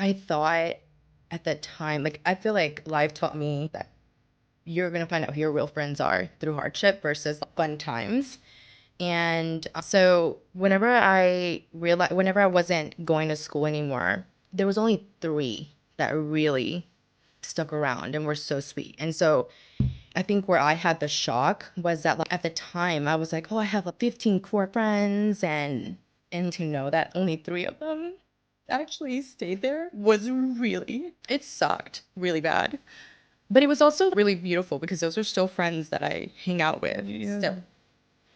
I thought at the time, like, I feel like life taught me that you're going to find out who your real friends are through hardship versus fun times. And so whenever I wasn't going to school anymore, there was only three that really stuck around and were so sweet. And so I think where I had the shock was that like at the time I was like, oh, I have like 15 core friends, and to know that only three of them actually stayed there was really, it sucked really bad. But it was also really beautiful because those are still friends that I hang out with still.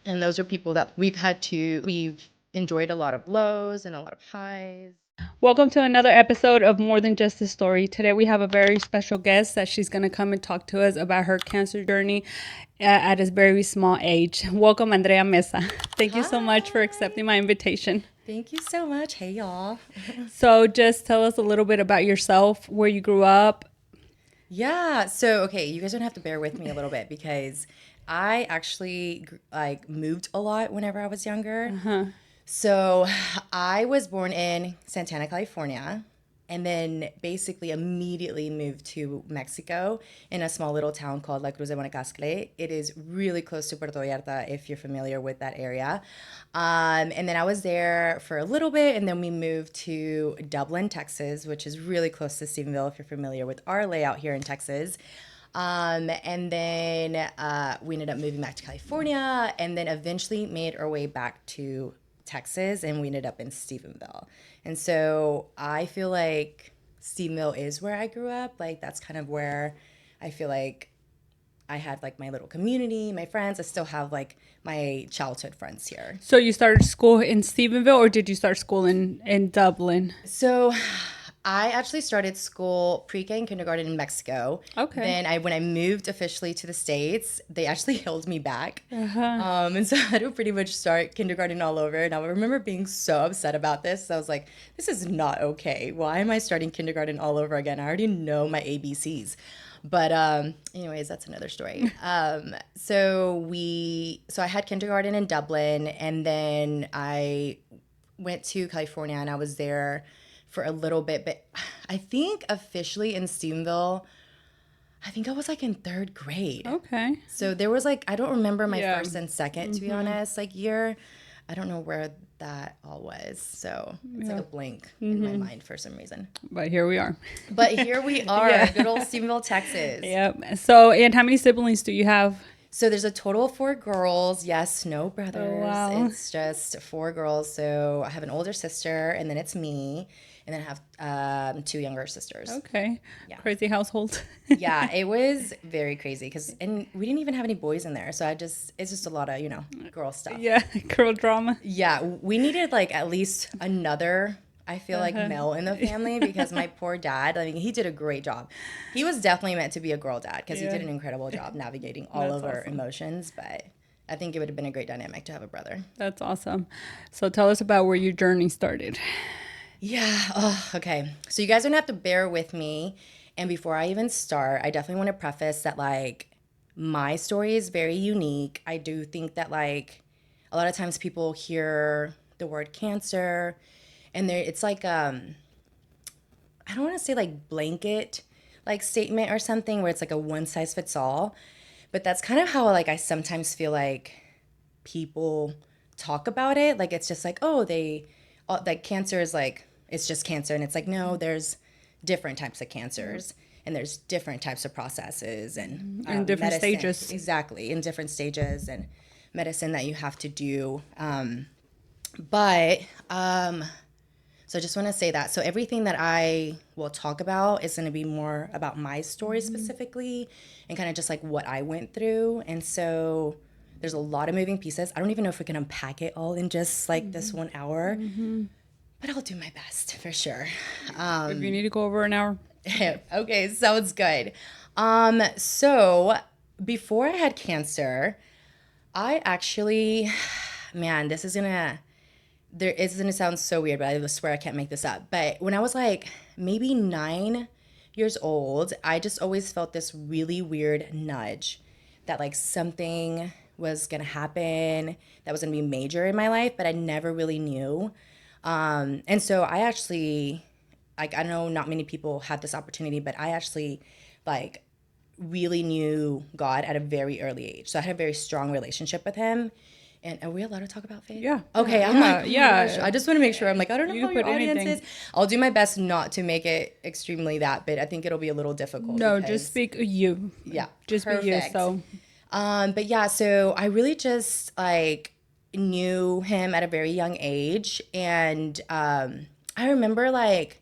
And those are people that we've enjoyed a lot of lows and a lot of highs. Welcome to another episode of More Than Just a Story. Today we have a very special guest that she's going to come and talk to us about her cancer journey at a very small age. Welcome, Andrea Meza. Thank you so much for accepting my invitation. Thank you so much. Hey, y'all. So just tell us a little bit about yourself, where you grew up. Yeah. So, okay, you guys are gonna have to bear with me a little bit because I actually like moved a lot whenever I was younger. So, I was born in Santana, California, and then basically immediately moved to Mexico in a small little town called La Cruz de Monacastle. It is really close to Puerto Vallarta if you're familiar with that area. And then I was there for a little bit, and then we moved to Dublin, Texas, which is really close to Stephenville if you're familiar with our layout here in Texas. And then we ended up moving back to California, and then eventually made our way back to Texas, and we ended up in Stephenville. And so I feel like Stephenville is where I grew up. Like that's kind of where I feel like I had like my little community, my friends. I still have like my childhood friends here. So you started school in Stephenville, or did you start school in Dublin? So I actually started school pre-K and kindergarten in Mexico. Okay. Then when I moved officially to the States, they actually held me back. And so I had to pretty much start kindergarten all over. And I remember being so upset about this. I was like, this is not okay. Why am I starting kindergarten all over again? I already know my ABCs. But anyways, that's another story. So I had kindergarten in Dublin, and then I went to California, and I was there for a little bit. But I think officially in Stephenville, I think I was like in third grade. Okay. So there was like, I don't remember my Yeah. first and second, to be honest, like year. I don't know where that all was. So it's like a blank in my mind for some reason. But here we are. But here we are, Yeah. good old Stephenville, Texas. Yep. So, and how many siblings do you have? So there's a total of 4 girls. Yes, no brothers. wow. It's just 4 girls. So I have an older sister, and then it's me, and then I have 2 younger sisters. Okay. Yeah. Crazy household. Yeah, it was very crazy and we didn't even have any boys in there. So it's just a lot of, girl stuff. Yeah. Girl drama. Yeah, we needed like at least another, I feel like, male in the family because my poor dad, I mean, he did a great job. He was definitely meant to be a girl dad because he did an incredible job navigating all of our emotions. But I think it would have been a great dynamic to have a brother. That's awesome. So tell us about where your journey started. Yeah. Oh, okay. So you guys are gonna have to bear with me. And before I even start, I definitely want to preface that like my story is very unique. I do think that like a lot of times people hear the word cancer, and it's like I don't want to say like blanket like statement or something where it's like a one size fits all, but that's kind of how like I sometimes feel like people talk about it. Like it's just like, oh, like cancer is like, it's just cancer. And it's like, no, there's different types of cancers, and there's different types of processes and In different medicine. stages. Exactly, in different stages, and medicine that you have to do. But so I just want to say that. So everything that I will talk about is going to be more about my story specifically, and kind of just like what I went through. And so there's a lot of moving pieces. I don't even know if we can unpack it all in just like this 1 hour, but I'll do my best for sure. If you need to go over an hour. Okay, sounds good. So before I had cancer, I actually, man, it's gonna sound so weird, but I swear I can't make this up. But when I was like maybe 9 years old, I just always felt this really weird nudge that like something was gonna happen that was gonna be major in my life, but I never really knew. And so I actually like, I know not many people had this opportunity, but I actually like really knew God at a very early age. So I had a very strong relationship with him. And are we allowed to talk about faith? Yeah. Okay, I'm Yeah, like, oh yeah. my gosh. I just want to make sure. I'm like, I don't know You how can your put audience anything. is. I'll do my best not to make it extremely that, but I think it'll be a little difficult. No, because, just speak you. yeah, Just be you. perfect. So But yeah, so I really just like knew him at a very young age, and I remember like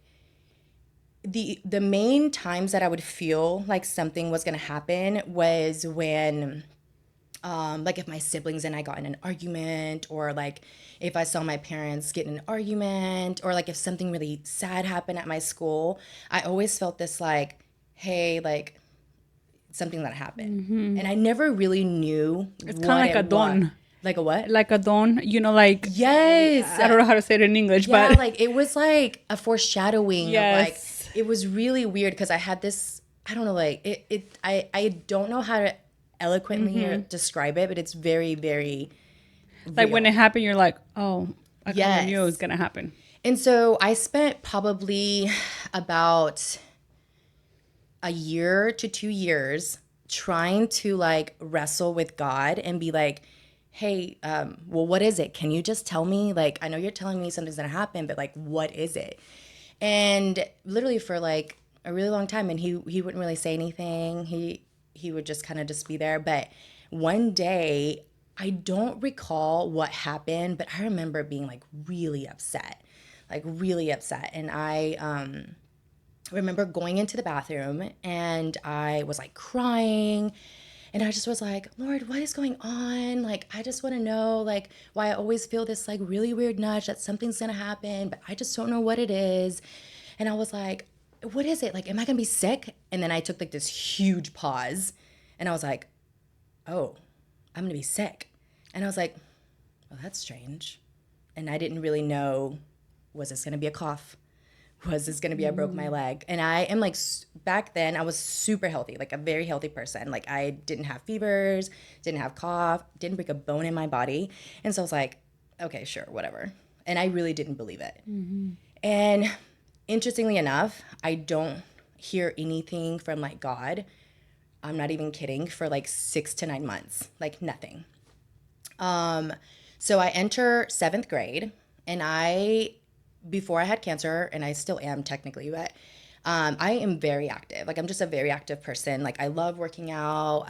the main times that I would feel like something was gonna happen was when like if my siblings and I got in an argument, or like if I saw my parents get in an argument, or like if something really sad happened at my school, I always felt this like, hey, like something that happened. And I never really knew it's what kind of like a it was. dawn. Like a what? Like a dawn, like Yes. I don't know how to say it in English, Yeah, but like it was like a foreshadowing of like, yes. it was really weird because I had this, I don't know, like I don't know how to eloquently describe it, but it's very, very Like when real. it happened, you're like, oh, I kind of knew it was Yes. gonna happen. And so I spent probably about a year to 2 years trying to like wrestle with God and be like, hey, well, what is it? Can you just tell me? Like, I know you're telling me something's gonna happen, but like, what is it? And literally for like a really long time, and he wouldn't really say anything. He would just kind of just be there. But one day, I don't recall what happened, but I remember being like really upset. And I remember going into the bathroom and I was like crying, and I just was like, Lord, what is going on? Like, I just want to know like why I always feel this like really weird nudge that something's going to happen, but I just don't know what it is. And I was like, what is it? Like, am I going to be sick? And then I took like this huge pause and I was like, oh, I'm going to be sick. And I was like, well, that's strange. And I didn't really know, was this going to be a cough? Was this going to be I broke my leg? And I am like, back then I was super healthy, like a very healthy person. Like I didn't have fevers, didn't have cough, didn't break a bone in my body. And so I was like, okay, sure, whatever. And I really didn't believe it. And interestingly enough, I don't hear anything from like God. I'm not even kidding, for like 6 to 9 months, like nothing. So I enter 7th grade, and before I had cancer, and I still am technically, but I am very active. Like I'm just a very active person. Like I love working out.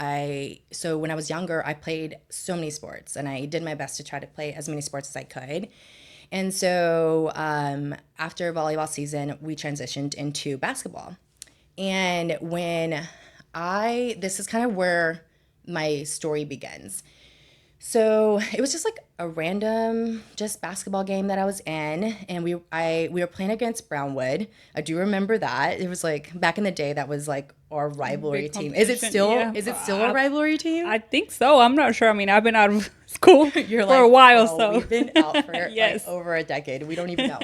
So when I was younger, I played so many sports, and I did my best to try to play as many sports as I could. And so after volleyball season, we transitioned into basketball. And this is kind of where my story begins. So it was just like a random just basketball game that I was in, and we were playing against Brownwood. I do remember that. It was like back in the day, that was like our rivalry Big team. Is it competition, still yeah. a rivalry team? I think so. I'm not sure. I mean, I've been out of school You're for like, a while, "Girl, so we've been out for Yes. like over a decade. We don't even know."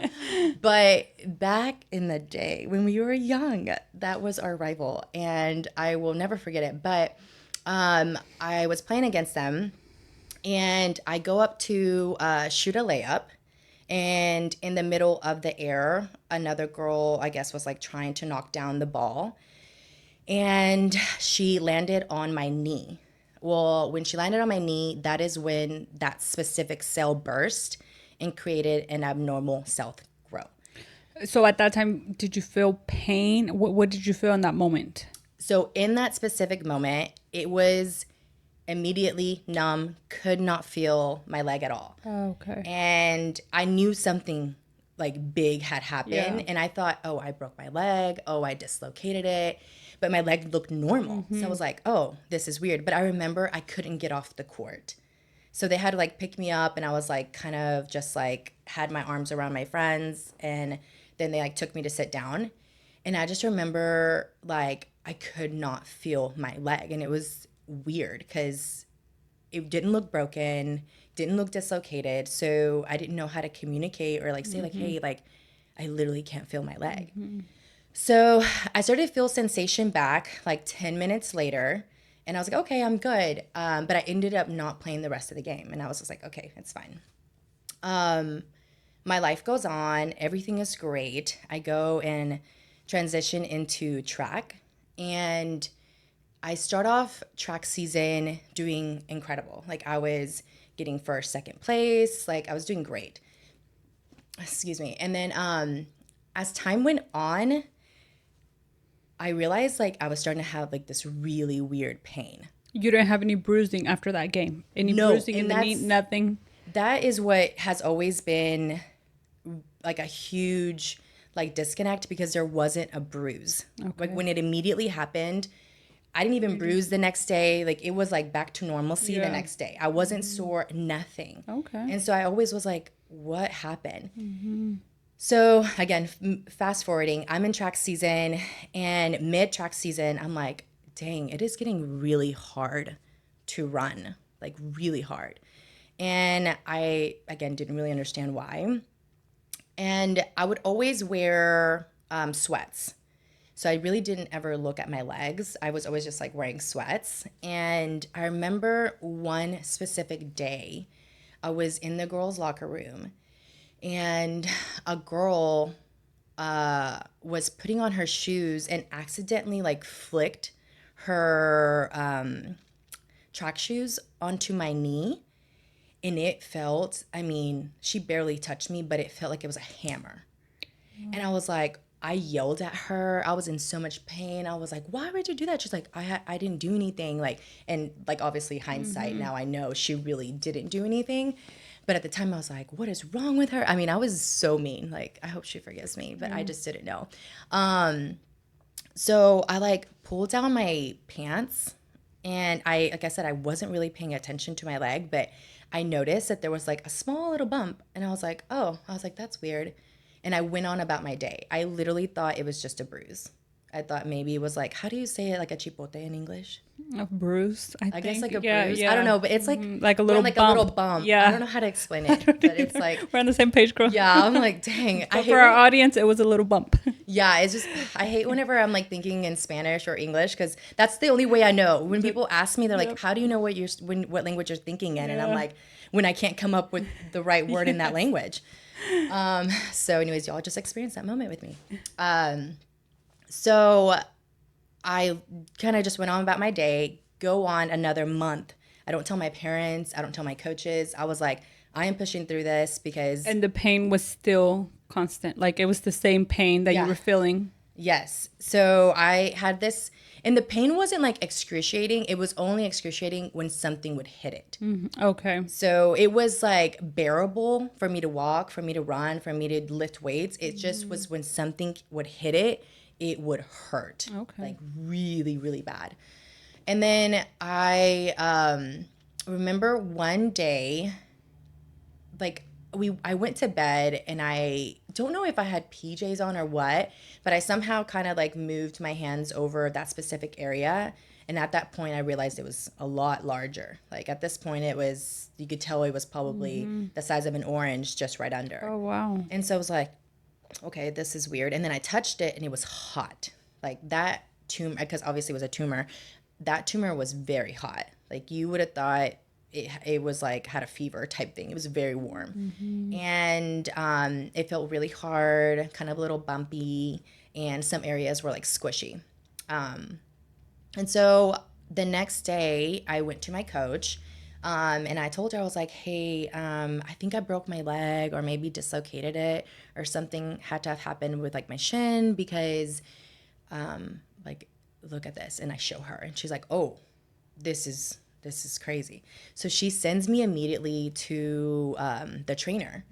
But back in the day when we were young, that was our rival, and I will never forget it. But I was playing against them, and I go up to shoot a layup. And in the middle of the air, another girl, I guess, was like trying to knock down the ball. And she landed on my knee. Well, when she landed on my knee, that is when that specific cell burst and created an abnormal cell growth. So at that time, did you feel pain? What did you feel in that moment? So in that specific moment, it was immediately numb, could not feel my leg at all. Oh, okay. And I knew something like big had happened. Yeah. And I thought, oh, I broke my leg. Oh, I dislocated it. But my leg looked normal. So I was like, oh, this is weird. But I remember I couldn't get off the court. So they had to like pick me up, and I was like kind of just like had my arms around my friends, and then they like took me to sit down. And I just remember like I could not feel my leg, and it was weird because it didn't look broken, didn't look dislocated. So I didn't know how to communicate or like say like, hey, like I literally can't feel my leg. So I started to feel sensation back like 10 minutes later, and I was like, okay, I'm good. But I ended up not playing the rest of the game, and I was just like, okay, it's fine. My my life goes on. Everything is great. I go and transition into track, and I start off track season doing incredible. Like I was getting first, second place. Like I was doing great. Excuse me. And then as time went on, I realized like I was starting to have like this really weird pain. You didn't have any bruising after that game? Any No, bruising in and the knee? Nothing? that is what has always been like a huge like disconnect, because there wasn't a bruise. Like when it immediately happened, I didn't even bruise the next day. Like it was like back to normalcy the next day. I wasn't sore, nothing. Okay. And so I always was like, what happened? So again, fast forwarding, I'm in track season, and mid track season, I'm like, dang, it is getting really hard to run, like really hard. And I, again, didn't really understand why. And I would always wear sweats. So I really didn't ever look at my legs. I was always just like wearing sweats. And I remember one specific day, I was in the girls' locker room, and a girl was putting on her shoes and accidentally like flicked her track shoes onto my knee. And it felt, I mean, she barely touched me, but it felt like it was a hammer. And I was like, I yelled at her. I was in so much pain. I was like, why would you do that? She's like, I didn't do anything. Like, and like obviously hindsight, now I know she really didn't do anything. But at the time I was like, what is wrong with her? I mean, I was so mean. Like, I hope she forgives me, but I just didn't know. So I like pulled down my pants, and like I said, I wasn't really paying attention to my leg, but I noticed that there was like a small little bump, and I was like, that's weird. And I went on about my day. I literally thought it was just a bruise. I thought maybe it was like, how do you say it, like a chipote in English? A bruise, I think. Guess like a Yeah, bruise. yeah. I don't know, but it's like Like a little like bump. a little bump. Yeah. I don't know how to explain it, but it's like, We're on the same page, girl. yeah, I'm like, dang. So for our audience, it was a little bump. Yeah, it's just, I hate whenever I'm like thinking in Spanish or English, because that's the only way I know. When people ask me, they're like, how do you know what what language you're thinking in? And I'm like, when I can't come up with the right word in that language. So anyways, y'all just experienced that moment with me. So I kind of just went on about my day, go on another month. I don't tell my parents. I don't tell my coaches. I was like, I am pushing through this because. And the pain was still constant. Like it was the same pain that you were feeling. Yes. So I had this, and the pain wasn't like excruciating. It was only excruciating when something would hit it. Okay. So it was like bearable for me to walk, for me to run, for me to lift weights. It just was when something would hit it, it would hurt. Okay. Like really, really bad. And then I remember one day, like I went to bed, and I don't know if I had PJs on or what, but I somehow kind of like moved my hands over that specific area. And at that point, I realized it was a lot larger. Like at this point, you could tell it was probably the size of an orange, just right under. Oh, wow. And so I was like, okay, this is weird. And then I touched it, and it was hot. Like that tumor, because obviously it was a tumor. That tumor was very hot. Like you would have thought it was like had a fever type thing. It was very warm. And it felt really hard, kind of a little bumpy, and some areas were like squishy. And so the next day I went to my coach, and I told her, I was like, hey, I think I broke my leg, or maybe dislocated it, or something had to have happened with like my shin, because like, look at this. And I show her, and she's like, oh, this is crazy. So she sends me immediately to the trainer.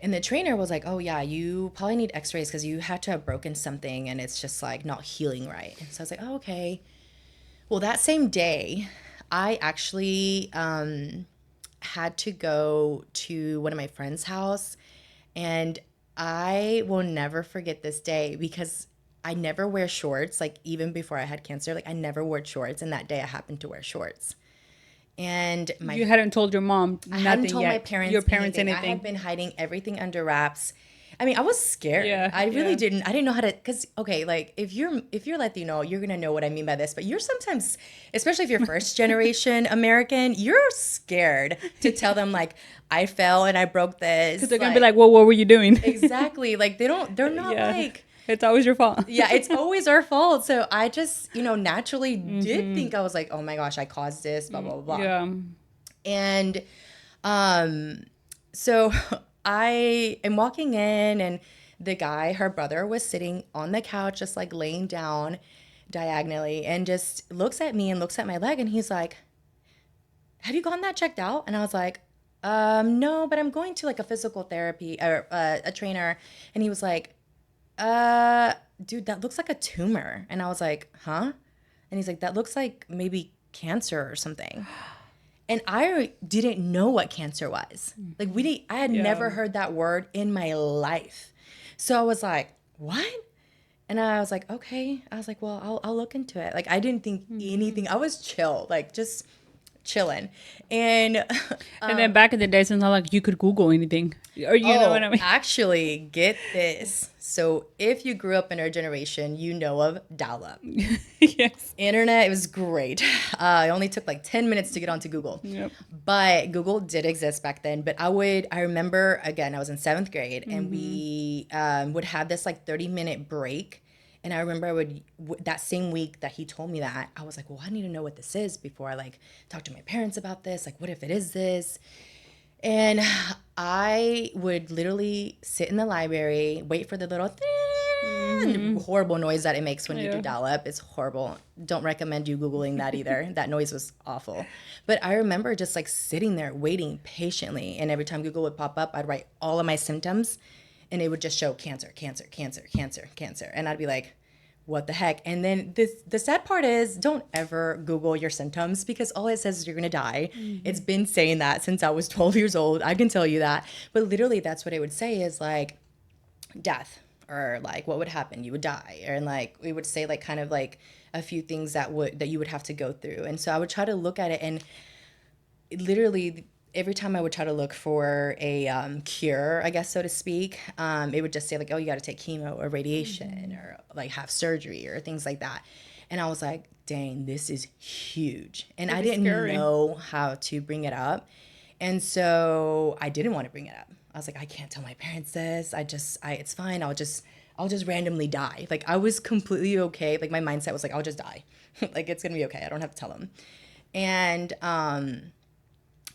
And the trainer was like, oh yeah, you probably need x-rays because you had to have broken something, and it's just like not healing right. And so I was like, oh, okay. Well, that same day, I actually had to go to one of my friend's house, and I will never forget this day because I never wear shorts. Like even before I had cancer, like I never wore shorts, and that day I happened to wear shorts. And you hadn't told your mom nothing I hadn't told yet. my parents Your parents anything. anything. I had been hiding everything under wraps. I mean, I was scared. Yeah, I really yeah. didn't. I didn't know how to, because okay, like if you're Latino, you're gonna know what I mean by this. But you're sometimes, especially if you're first generation American, you're scared to tell them like I fell and I broke Because this. they're gonna be like, "Well, what were you doing?" Exactly. Like they're not Yeah, like, it's always your fault. yeah, it's always our fault. So I just, naturally did think, I was like, oh my gosh, I caused this, blah blah blah. Yeah. And um, so I am walking in, and the guy, her brother, was sitting on the couch, just like laying down diagonally, and just looks at me and looks at my leg, and he's like, "Have you gotten that checked out?" And I was like, no, but I'm going to like a physical therapy or a trainer. And he was like, dude, that looks like a tumor. And I was like, huh? And he's like, that looks like maybe cancer or something. And I didn't know what cancer was. Like I had Yeah. never heard that word in my life. So I was like, what? And I was like, okay. I was like, well, I'll look into it. Like I didn't think anything. I was chill, like just chilling. And And then back in the days, it's not like you could Google anything, or you know what I mean. actually, get this. So if you grew up in our generation, you know of dial-up. Yes. Internet, it was great. It only took like 10 minutes to get onto Google. Yep. But Google did exist back then. But I remember, again, I was in 7th grade, and we would have this like 30-minute break. And I remember that same week that he told me that, I was like, well, I need to know what this is before I like talk to my parents about this. Like, what if it is this? And I would literally sit in the library, wait for the little horrible noise that it makes when you do dial up. It's horrible. Don't recommend you Googling that either. That noise was awful. But I remember just like sitting there waiting patiently. And every time Google would pop up, I'd write all of my symptoms, and it would just show cancer, cancer, cancer, cancer, cancer. And I'd be like, what the heck? And then the sad part is, don't ever Google your symptoms, because all it says is you're gonna die. It's been saying that since I was 12 years old. I can tell you that. But literally that's what it would say, is like death, or like what would happen, you would die, and like we would say like kind of like a few things that you would have to go through. And so I would try to look at it, and literally every time I would try to look for a cure, I guess, so to speak, it would just say like, oh, you got to take chemo or radiation or like have surgery or things like that. And I was like, dang, this is huge. And I didn't know how to bring it up. And so I didn't want to bring it up. I was like, I can't tell my parents this. It's fine. I'll just randomly die. Like I was completely okay. Like my mindset was like, I'll just die. Like it's going to be okay. I don't have to tell them. And,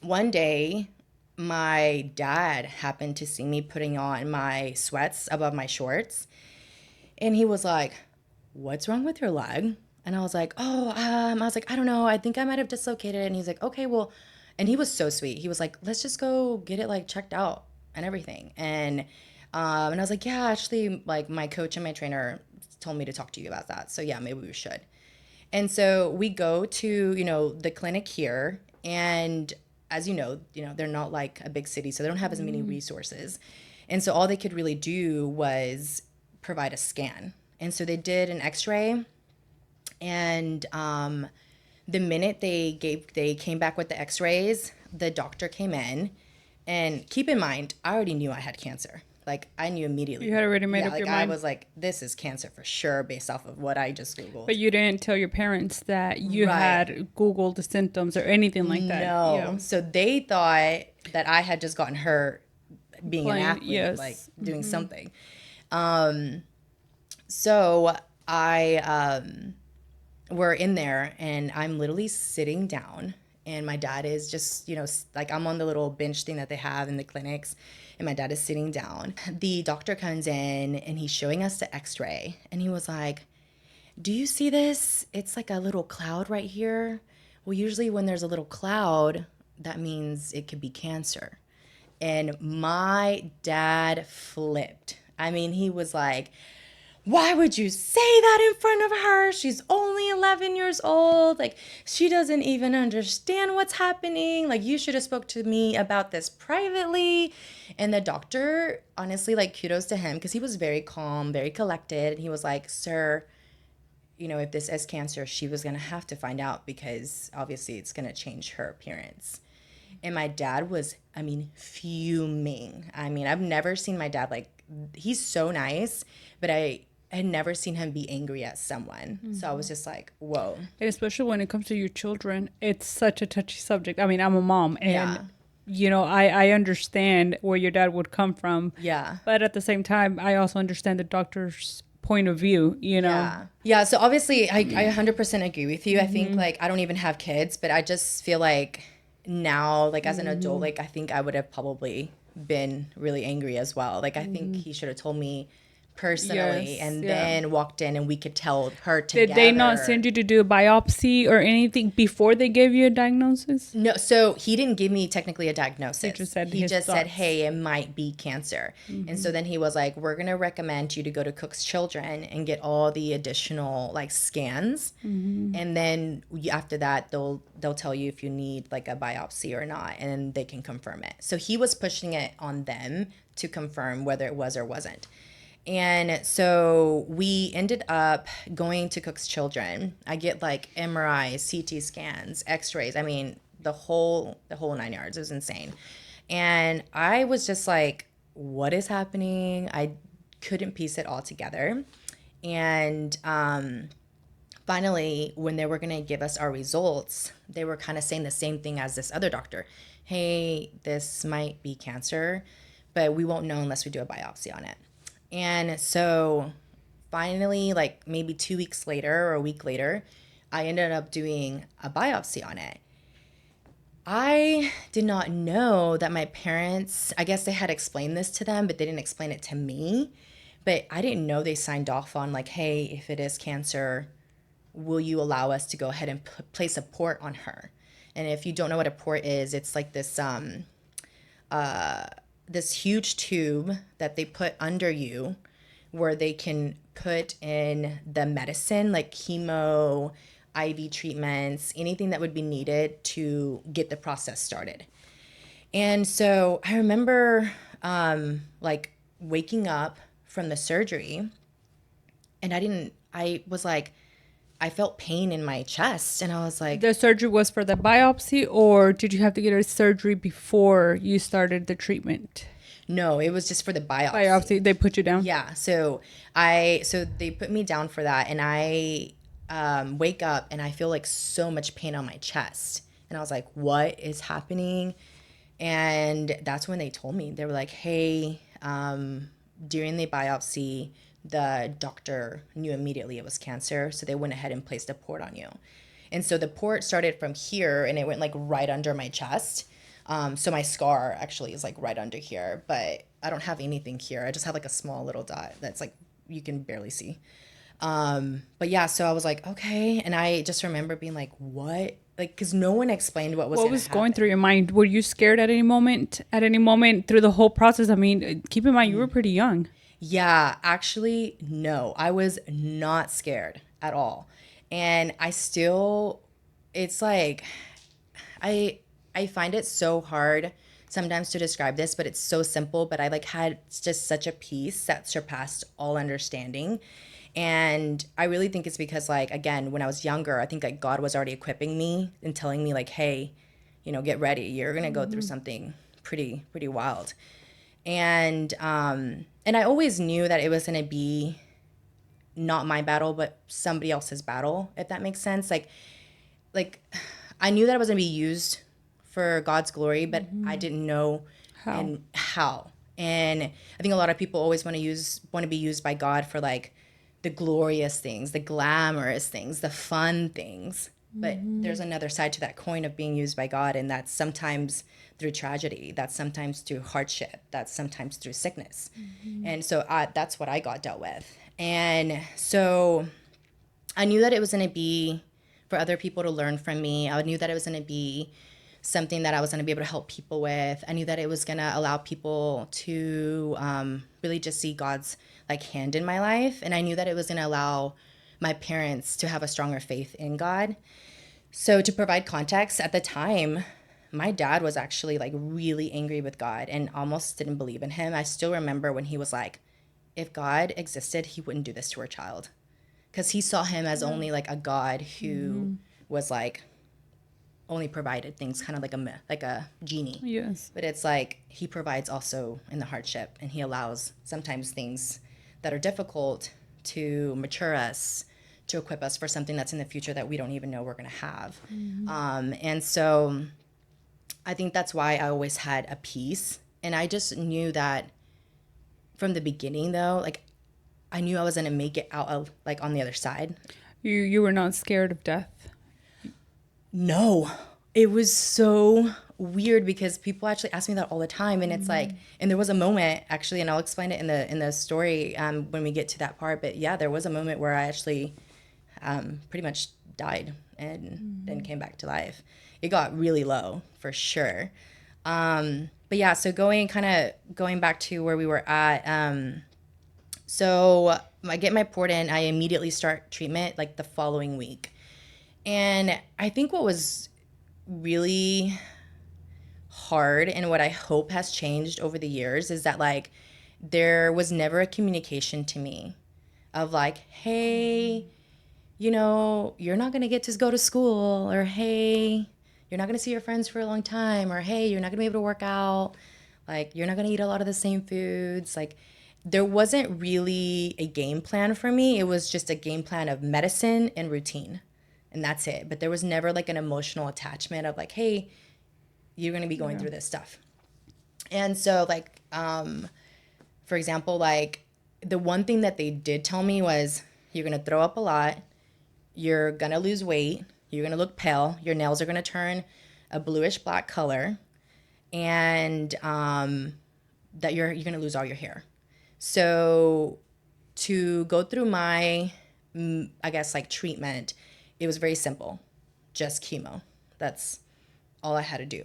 one day, my dad happened to see me putting on my sweats above my shorts, and he was like, what's wrong with your leg? And I was like, I was like, I don't know. I think I might have dislocated it. And he's like, okay, well, and he was so sweet. He was like, let's just go get it like checked out and everything. And I was like, yeah, actually, like my coach and my trainer told me to talk to you about that. So yeah, maybe we should. And so we go to, the clinic here, and as they're not like a big city, so they don't have as many resources. And so all they could really do was provide a scan. And so they did an x-ray, and the minute they came back with the x-rays, the doctor came in, and keep in mind, I already knew I had cancer. Like I knew immediately. You had already made up your mind. I was like, this is cancer for sure based off of what I just Googled. But you didn't tell your parents that you had Googled the symptoms or anything like that. No. Yeah. So they thought that I had just gotten hurt being an athlete, like doing something. So I we're in there, and I'm literally sitting down, and my dad is just, like I'm on the little bench thing that they have in the clinics, and my dad is sitting down. The doctor comes in, and he's showing us the x-ray, and he was like, do you see this? It's like a little cloud right here. Well, usually when there's a little cloud, that means it could be cancer. And my dad flipped. I mean, he was like, why would you say that in front of her? She's only 11 years old. Like, she doesn't even understand what's happening. Like, you should have spoke to me about this privately. And the doctor, honestly, like, kudos to him, because he was very calm, very collected. And he was like, sir, if this is cancer, she was going to have to find out, because obviously it's going to change her appearance. And my dad was, I mean, fuming. I mean, I've never seen my dad like, he's so nice, but I had never seen him be angry at someone. So I was just like, whoa. And especially when it comes to your children, it's such a touchy subject. I mean, I'm a mom, Yeah. and I understand where your dad would come from. Yeah. But at the same time, I also understand the doctor's point of view, Yeah. Yeah. So obviously, I 100% agree with you. I think like I don't even have kids, but I just feel like now, like as an adult, like I think I would have probably been really angry as well. Like I think he should have told me personally Yes, and yeah. then walked in and we could tell her together. Did they not send you to do a biopsy or anything before they gave you a diagnosis? No, so he didn't give me technically a diagnosis. He just said he his just said, thoughts. "Hey, it might be cancer." And so then he was like, "We're gonna recommend you to go to Cook's Children and get all the additional like scans, and then after that, they'll tell you if you need like a biopsy or not, and they can confirm it." So he was pushing it on them to confirm whether it was or wasn't. And so we ended up going to Cook's Children. I get like MRIs, CT scans, X-rays. I mean, the whole 9 yards. It was insane. And I was just like, what is happening? I couldn't piece it all together. And finally, when they were going to give us our results, they were kind of saying the same thing as this other doctor. Hey, this might be cancer, but we won't know unless we do a biopsy on it. And so finally, like maybe 2 weeks later or a week later, I ended up doing a biopsy on it. I did not know that my parents, I guess they had explained this to them, but they didn't explain it to me. But I didn't know they signed off on like, hey, if it is cancer, will you allow us to go ahead and place a port on her? And if you don't know what a port is, it's like this huge tube that they put under you where they can put in the medicine like chemo, IV treatments, anything that would be needed to get the process started. And so I remember like waking up from the surgery and I was like, I felt pain in my chest and I was like, The surgery was for the biopsy, or did you have to get a surgery before you started the treatment? no, it was just for the biopsy. Biopsy, they put you down? Yeah, so they put me down for that, and I wake up and I feel like so much pain on my chest, and I was like, "What is happening?" And that's when they told me. They were like, "Hey, during the biopsy, the doctor knew immediately it was cancer, so they went ahead and placed a port on you." And so the port started from here, and it went like right under my chest. So my scar actually is like right under here, but I don't have anything here. I just have like a small little dot that's like you can barely see. But yeah, so I was like, okay, and I just remember being like, what? Like, because no one explained what was What gonna was going happen. through your mind? Were you scared at any moment? At any moment through the whole process? I mean, keep in mind you were pretty young. Yeah, actually, no, I was not scared at all, and I still, it's like I I find it so hard sometimes to describe this, but it's so simple. But I like had just such a peace that surpassed all understanding. And I really think it's because like again, when I was younger, I think like God was already equipping me and telling me like, hey, get ready. You're gonna go through something pretty wild. And I always knew that it was gonna be not my battle, but somebody else's battle, if that makes sense. Like I knew that I was gonna be used for God's glory, but I didn't know How? and how. And I think a lot of people always want to be used by God for like the glorious things, the glamorous things, the fun things. But there's another side to that coin of being used by God, and that's sometimes through tragedy, that's sometimes through hardship, that's sometimes through sickness. And so that's what I got dealt with. And so I knew that it was going to be for other people to learn from me. I knew that it was going to be something that I was going to be able to help people with. I knew that it was going to allow people to really just see God's like hand in my life. And I knew that it was going to allow my parents to have a stronger faith in God. So to provide context, at the time, my dad was actually like really angry with God and almost didn't believe in him. I still remember when he was like, if God existed, he wouldn't do this to our child. Because he saw him as only like a God who was like only provided things kind of like a genie. Yes. But it's like he provides also in the hardship, and he allows sometimes things that are difficult to mature us, to equip us for something that's in the future that we don't even know we're going to have. And so I think that's why I always had a peace. And I just knew that from the beginning, though, like I knew I was going to make it out of like on the other side. You were not scared of death. No, it was so weird because people actually ask me that all the time, and it's like, and there was a moment actually, and I'll explain it in the story when we get to that part. But yeah, there was a moment where I actually pretty much died and then came back to life. It got really low for sure. But yeah, so going back to where we were at. So I get my port in, I immediately start treatment like the following week. And I think what was really hard and what I hope has changed over the years is that like there was never a communication to me of like, hey, you know, you're not going to get to go to school, or hey, you're not going to see your friends for a long time, or hey, you're not going to be able to work out, like you're not going to eat a lot of the same foods. Like there wasn't really a game plan for me. It was just a game plan of medicine and routine. And that's it. But there was never like an emotional attachment of like, hey, you're going to be going through this stuff. And so like, for example, like the one thing that they did tell me was you're going to throw up a lot. You're going to lose weight. You're going to look pale. Your nails are going to turn a bluish black color. And that you're going to lose all your hair. So to go through my, I guess, like treatment, it was very simple, just chemo. That's all I had to do.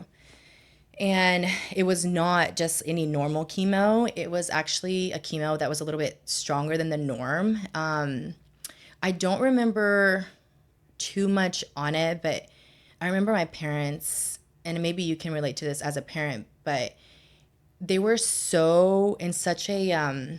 And it was not just any normal chemo. It was actually a chemo that was a little bit stronger than the norm. I don't remember too much on it, but I remember my parents, and maybe you can relate to this as a parent, but they were so in such a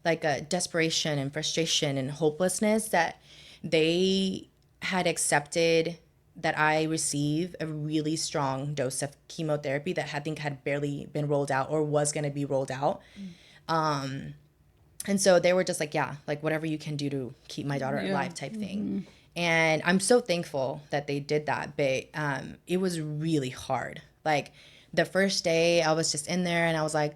like a desperation and frustration and hopelessness that they had accepted that I receive a really strong dose of chemotherapy that I think had barely been rolled out or was going to be rolled out. And so they were just like, yeah, like whatever you can do to keep my daughter alive type thing. And I'm so thankful that they did that. But it was really hard. Like the first day I was just in there and I was like,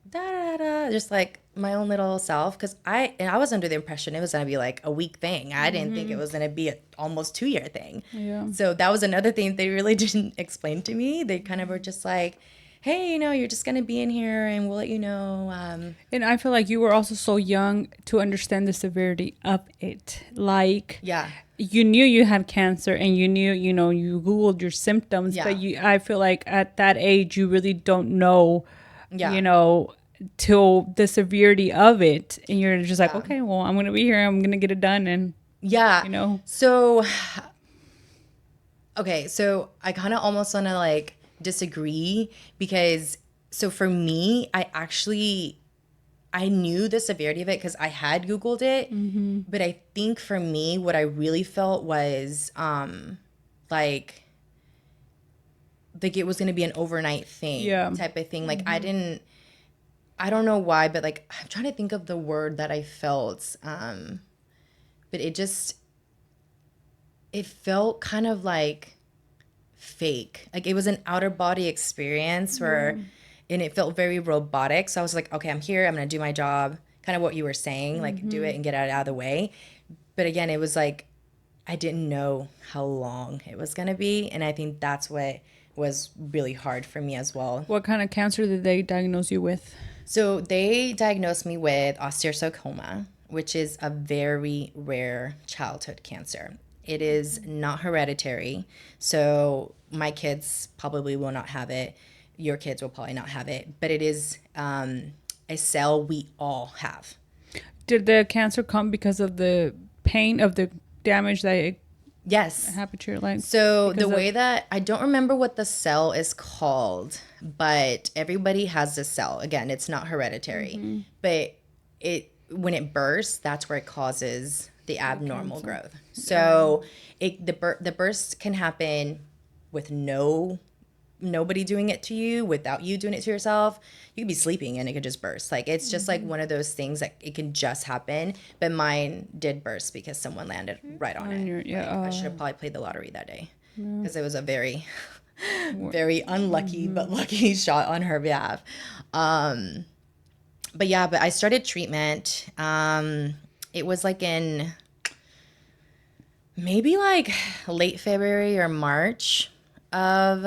da da da, just like my own little self, because I was under the impression it was gonna be like a week thing. I didn't think it was gonna be a almost 2-year thing. So that was another thing they really didn't explain to me. They kind of were just like, hey, you know, you're just gonna be in here and we'll let you know. And I feel like you were also so young to understand the severity of it. Like, Yeah. you knew you had cancer and you knew, you know, you Googled your symptoms, Yeah. but I feel like at that age, you really don't know, Yeah. you know, till the severity of it. And you're just like, Yeah. okay, well, I'm going to be here. I'm going to get it done. And, Yeah. you know. So, okay. So I kind of almost want to like disagree because, so for me, I knew the severity of it because I had Googled it. But I think for me, what I really felt was like it was going to be an overnight thing type of thing. Like I don't know why, but like I'm trying to think of the word that I felt. But it felt kind of like fake. Like it was an outer body experience where, and it felt very robotic. So I was like, okay, I'm here. I'm going to do my job. Kind of what you were saying, like do it and get it out of the way. But again, it was like, I didn't know how long it was going to be. And I think that's what was really hard for me as well. What kind of cancer did they diagnose you with? So they diagnosed me with osteosarcoma, which is a very rare childhood cancer. It is not hereditary. So my kids probably will not have it. Your kids will probably not have it. But it is a cell we all have. Did the cancer come because of the pain of the damage that it Yes. happened to your leg? So the way that, I don't remember what the cell is called, but everybody has this cell. Again, it's not hereditary, but when it bursts, that's where it causes the abnormal growth. So the burst can happen with nobody doing it to you, without you doing it to yourself, you could be sleeping and it could just burst. Like, it's just like one of those things that it can just happen. But mine did burst because someone landed right on it. I should have probably played the lottery that day, because it was a very, very unlucky but lucky shot on her behalf. But yeah, but I started treatment. It was like in maybe like late February or March of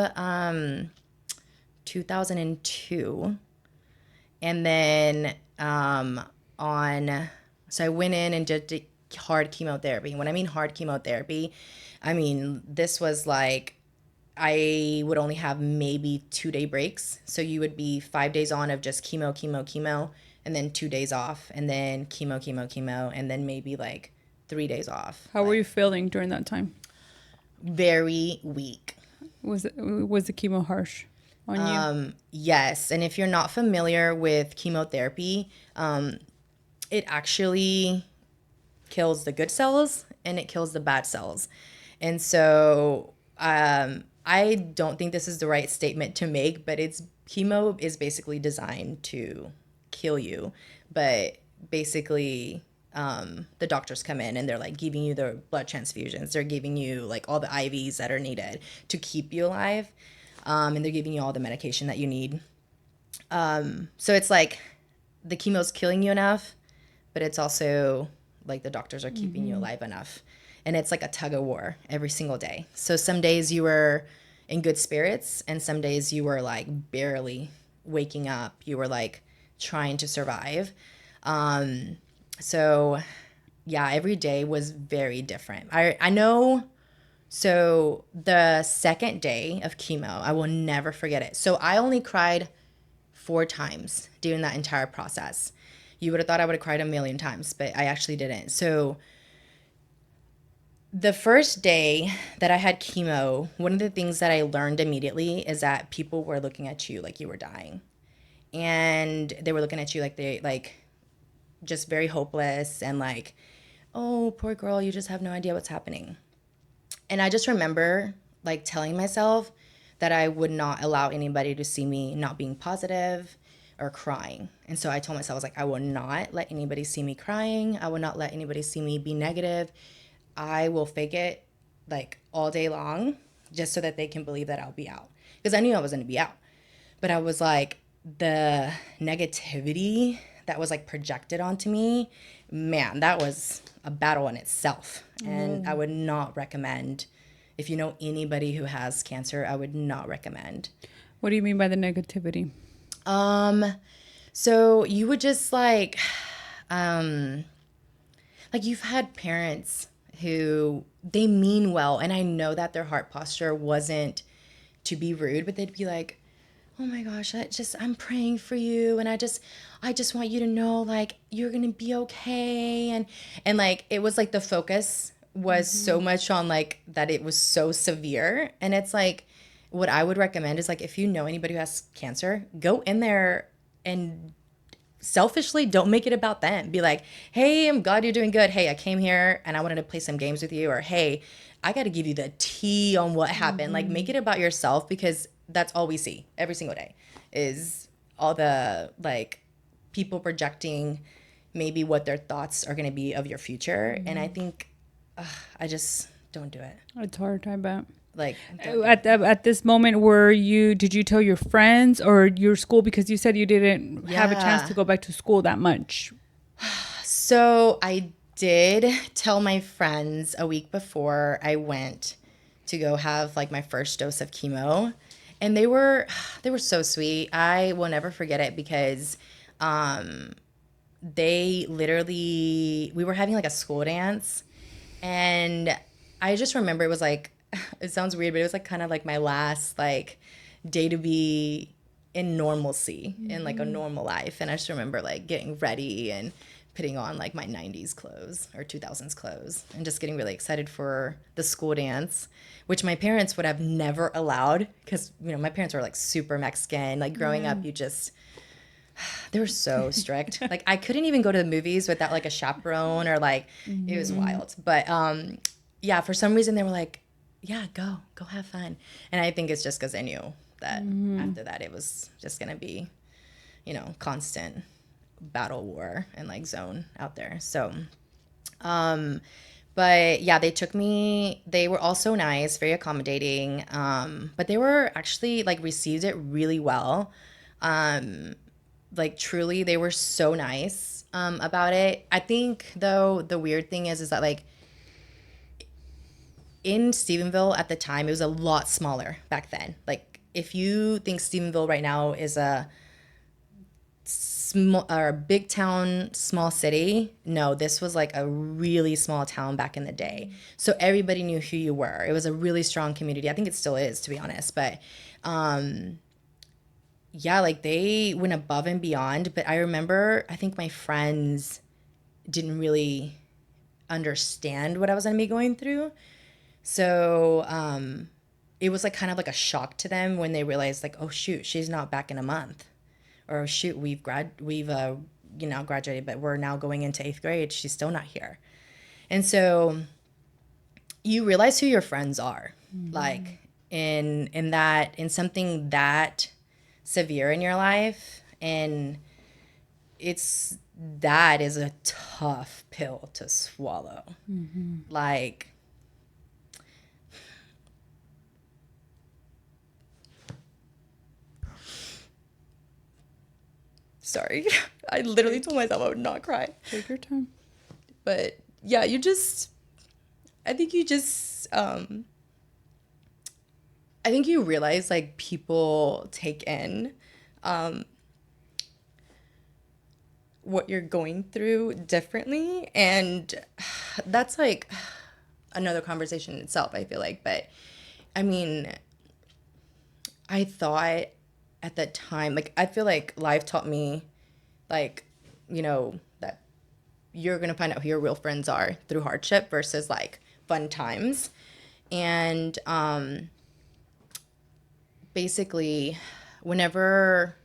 2002. And then so I went in and did hard chemotherapy. When I mean hard chemotherapy, I mean this was like I would only have maybe 2-day breaks. So you would be 5 days on of just chemo, and then 2 days off, and then chemo, and then maybe like 3 days off. How were you feeling during that time? Very weak. Was the chemo harsh on you? Yes. And if you're not familiar with chemotherapy, it actually kills the good cells and it kills the bad cells. And so I don't think this is the right statement to make, but chemo is basically designed to kill you. But basically, the doctors come in and they're like giving you the blood transfusions. They're giving you like all the IVs that are needed to keep you alive. And they're giving you all the medication that you need. So it's like the chemo's killing you enough, but it's also like the doctors are keeping you alive enough. And it's like a tug of war every single day. So some days you were in good spirits, and some days you were like barely waking up. You were like trying to survive. So yeah, every day was very different. I know. So the second day of chemo, I will never forget it. So I only cried 4 times during that entire process. You would have thought I would have cried a million times, but I actually didn't. So the first day that I had chemo, one of the things that I learned immediately is that people were looking at you like you were dying. And they were looking at you like they just very hopeless and like, oh, poor girl, you just have no idea what's happening. And I just remember like telling myself that I would not allow anybody to see me not being positive or crying. And so I told myself, I was like, I will not let anybody see me crying. I will not let anybody see me be negative. I will fake it like all day long just so that they can believe that I'll be out. Because I knew I was going to be out. But I was like, the negativity that was like projected onto me, man, that was a battle in itself. And I would not recommend, if you know anybody who has cancer, I would not recommend. What do you mean by the negativity? So you would just like you've had parents who they mean well, and I know that their heart posture wasn't to be rude, but they'd be like, oh my gosh, I'm praying for you, and I just want you to know like you're gonna be okay, and like it was like the focus was so much on like that it was so severe. And it's like what I would recommend is like if you know anybody who has cancer, go in there and selfishly don't make it about them. Be like, hey, I'm glad you're doing good. Hey, I came here and I wanted to play some games with you. Or hey, I got to give you the tea on what happened. Like make it about yourself, because that's all we see every single day is all the like people projecting maybe what their thoughts are going to be of your future. And I think I just don't do it. It's hard, I bet. Like at this moment, did you tell your friends or your school, because you said you didn't have a chance to go back to school that much? So I did tell my friends a week before I went to go have like my first dose of chemo, and they were so sweet. I will never forget it because they literally, we were having like a school dance, and I just remember it was like, it sounds weird, but it was like kind of like my last like day to be in normalcy, in like a normal life. And I just remember like getting ready and putting on like my 90s clothes or 2000s clothes and just getting really excited for the school dance, which my parents would have never allowed because, you know, my parents were like super Mexican. Like growing up, they were so strict. Like I couldn't even go to the movies without like a chaperone or like, it was wild. But yeah, for some reason they were like, yeah, go have fun. And I think it's just because I knew that after that it was just gonna be, constant battle war and like zone out there. So, but yeah, they were also nice, very accommodating. But they were actually like received it really well. Like truly, they were so nice about it. I think though the weird thing is that like in Stephenville at the time, it was a lot smaller back then. Like if you think Stephenville right now is a small or a big town, small city, no, this was like a really small town back in the day. So everybody knew who you were. It was a really strong community. I think it still is, to be honest. But yeah, like they went above and beyond. But I remember, I think my friends didn't really understand what I was going to be going through. So it was like kind of like a shock to them when they realized like, oh shoot, she's not back in a month, or oh, shoot, we've graduated, but we're now going into 8th grade. She's still not here. And so you realize who your friends are, like in something that severe in your life, and that is a tough pill to swallow. Like sorry. I literally told myself I would not cry. Take your time. But yeah, I think you realize like people take in what you're going through differently. And that's like another conversation in itself, I feel like. But I mean, I thought at that time, like, I feel like life taught me, like, that you're going to find out who your real friends are through hardship versus like fun times. And basically, whenever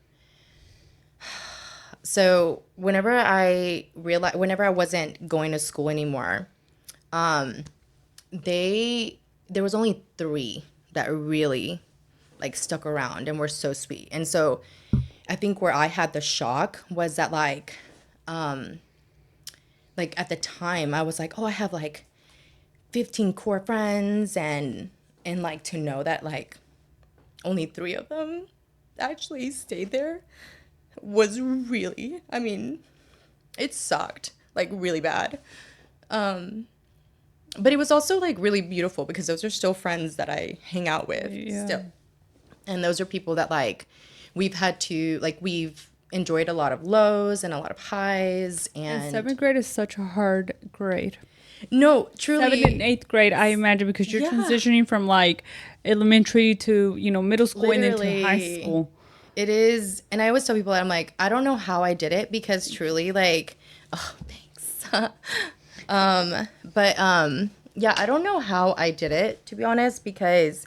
I wasn't going to school anymore, there was only 3 that really like stuck around and were so sweet. And so I think where I had the shock was that like at the time I was like, oh, I have like 15 core friends, and like to know that like only 3 of them actually stayed there was really, I mean, it sucked like really bad. But it was also like really beautiful because those are still friends that I hang out with still. And those are people that like we've enjoyed a lot of lows and a lot of highs. And 7th grade is such a hard grade. No, truly. 7th and 8th grade, I imagine, because you're transitioning from like elementary to, middle school and then to high school. It is. And I always tell people that I'm like, I don't know how I did it, because truly like, oh, thanks. Yeah, I don't know how I did it, to be honest, because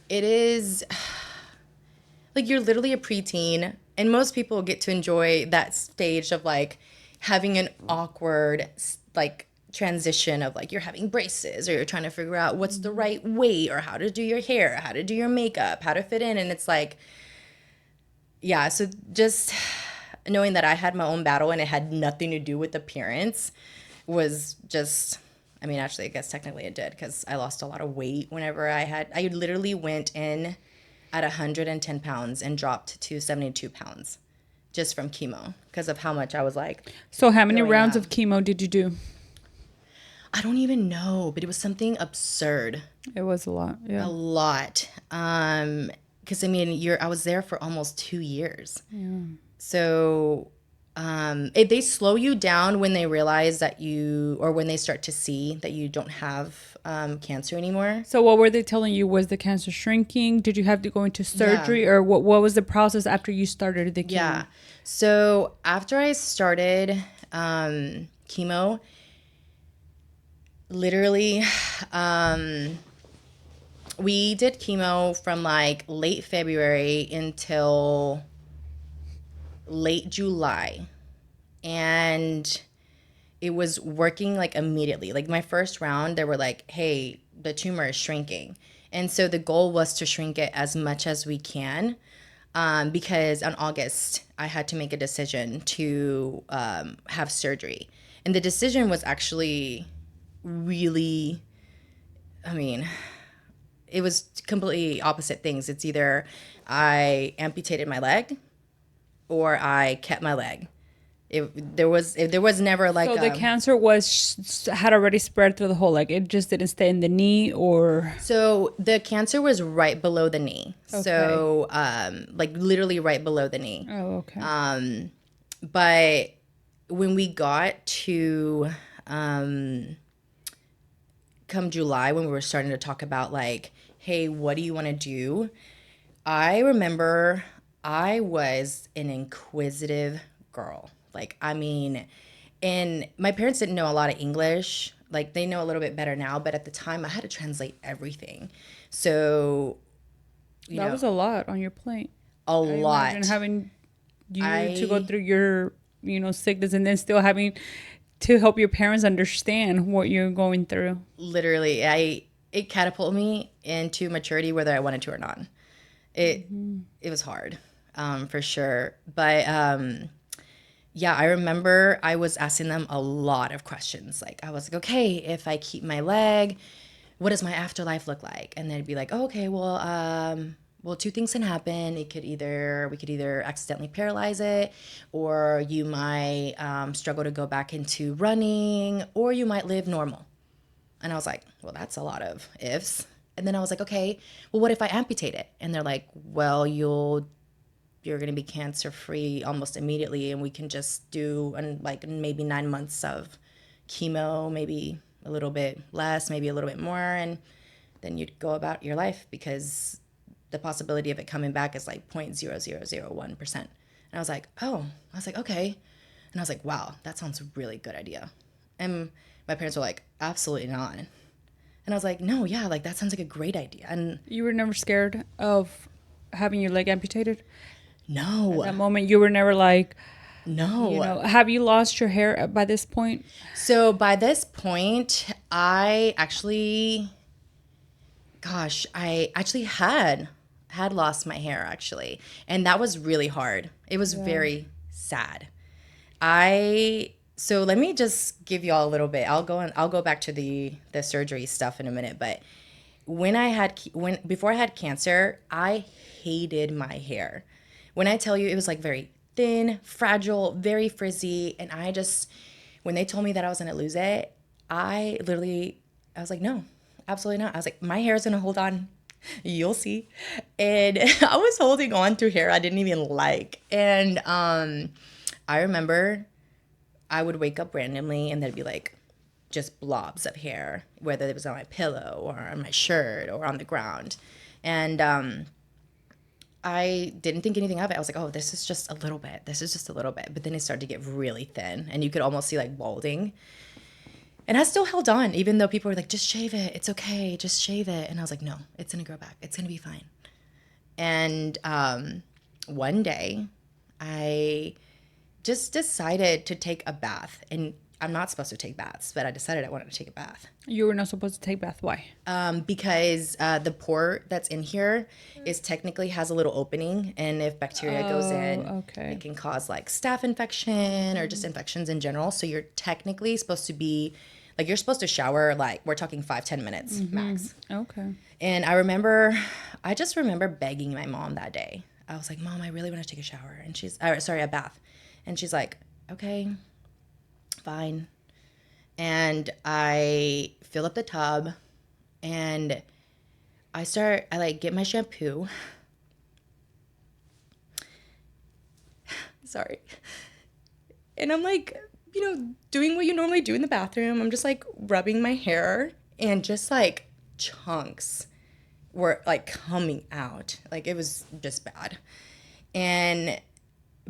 it is like you're literally a preteen, and most people get to enjoy that stage of like having an awkward like transition of like you're having braces, or you're trying to figure out what's the right weight, or how to do your hair, how to do your makeup, how to fit in. And it's like, yeah, so just knowing that I had my own battle and it had nothing to do with appearance was just, I mean, actually, I guess technically it did, because I lost a lot of weight whenever I literally went in at 110 pounds and dropped to 72 pounds just from chemo because of how much I was like. So how many rounds of chemo did you do? I don't even know, but it was something absurd. It was a lot. Yeah. A lot. Because I mean, I was there for almost 2 years. Yeah. So they slow you down when they realize that when they start to see that you don't have cancer anymore. So what were they telling you? Was the cancer shrinking? Did you have to go into surgery? Or what was the process after you started the chemo? Yeah. So after I started chemo, literally, we did chemo from like late February until late July, and it was working like immediately. Like my first round, they were like, hey, the tumor is shrinking. And so the goal was to shrink it as much as we can, because on August, I had to make a decision to have surgery. And the decision was actually really, I mean, it was completely opposite things. It's either I amputated my leg or I kept my leg. There was never like So the cancer had already spread through the whole leg. It just didn't stay in the knee, or so the cancer was right below the knee. Okay. So like literally right below the knee. oh, okay. But when we got to come July, when we were starting to talk about like, hey, what do you want to do? I remember I was an inquisitive girl. Like, I mean, and my parents didn't know a lot of English. Like, they know a little bit better now, but at the time I had to translate everything. So, That was a lot on your plate. a lot. Imagine having to go through your, sickness, and then still having to help your parents understand what you're going through. Literally, it catapulted me into maturity whether I wanted to or not. It was hard, for sure. But yeah, I remember I was asking them a lot of questions. Like, I was like, okay, if I keep my leg, what does my afterlife look like? And they'd be like, oh, okay, well, two things can happen. We could either accidentally paralyze it, or you might struggle to go back into running, or you might live normal. And I was like, well, that's a lot of ifs. And then I was like, okay, well, what if I amputate it? And they're like, well, you're going to be cancer free almost immediately, and we can just do like maybe 9 months of chemo, maybe a little bit less, maybe a little bit more, and then you'd go about your life, because the possibility of it coming back is like 0.0001%. And I was like, okay. And I was like, wow, that sounds a really good idea. And my parents were like, absolutely not. And I was like, no, yeah, like that sounds like a great idea. And You were never scared of having your leg amputated? no, At that moment, you were never like, no. have you lost your hair by this point? So by this point, I actually had lost my hair actually, and that was really hard. It was very sad. So let me just give you all a little bit. I'll go back to the surgery stuff in a minute, but before I had cancer, I hated my hair. When I tell you, it was like very thin, fragile, very frizzy, and when they told me that I was going to lose it, I was like, no, absolutely not. I was like, my hair is going to hold on. You'll see. And I was holding on to hair I didn't even like. And I remember I would wake up randomly and there'd be like just blobs of hair, whether it was on my pillow or on my shirt or on the ground. And I didn't think anything of it. I was like, oh, this is just a little bit. This is just a little bit. But then it started to get really thin, and you could almost see like balding. And I still held on, even though people were like, just shave it. It's okay. Just shave it. And I was like, no, it's going to grow back. It's going to be fine. And one day, I just decided to take a bath. And I'm not supposed to take baths, but I decided I wanted to take a bath. You were not supposed to take bath. Why? Because the pore that's in here technically has a little opening, and if bacteria goes in, it can cause like staph infection or just infections in general. So you're technically supposed to be like, you're supposed to shower, like we're talking 5-10 minutes max. Okay. And I just remember begging my mom that day. I was like, Mom, I really want to take a shower, and a bath, and she's like, okay, fine. And I fill up the tub, and I like get my shampoo. Sorry. And I'm like, doing what you normally do in the bathroom. I'm just like rubbing my hair, and just like chunks were like coming out. Like it was just bad. And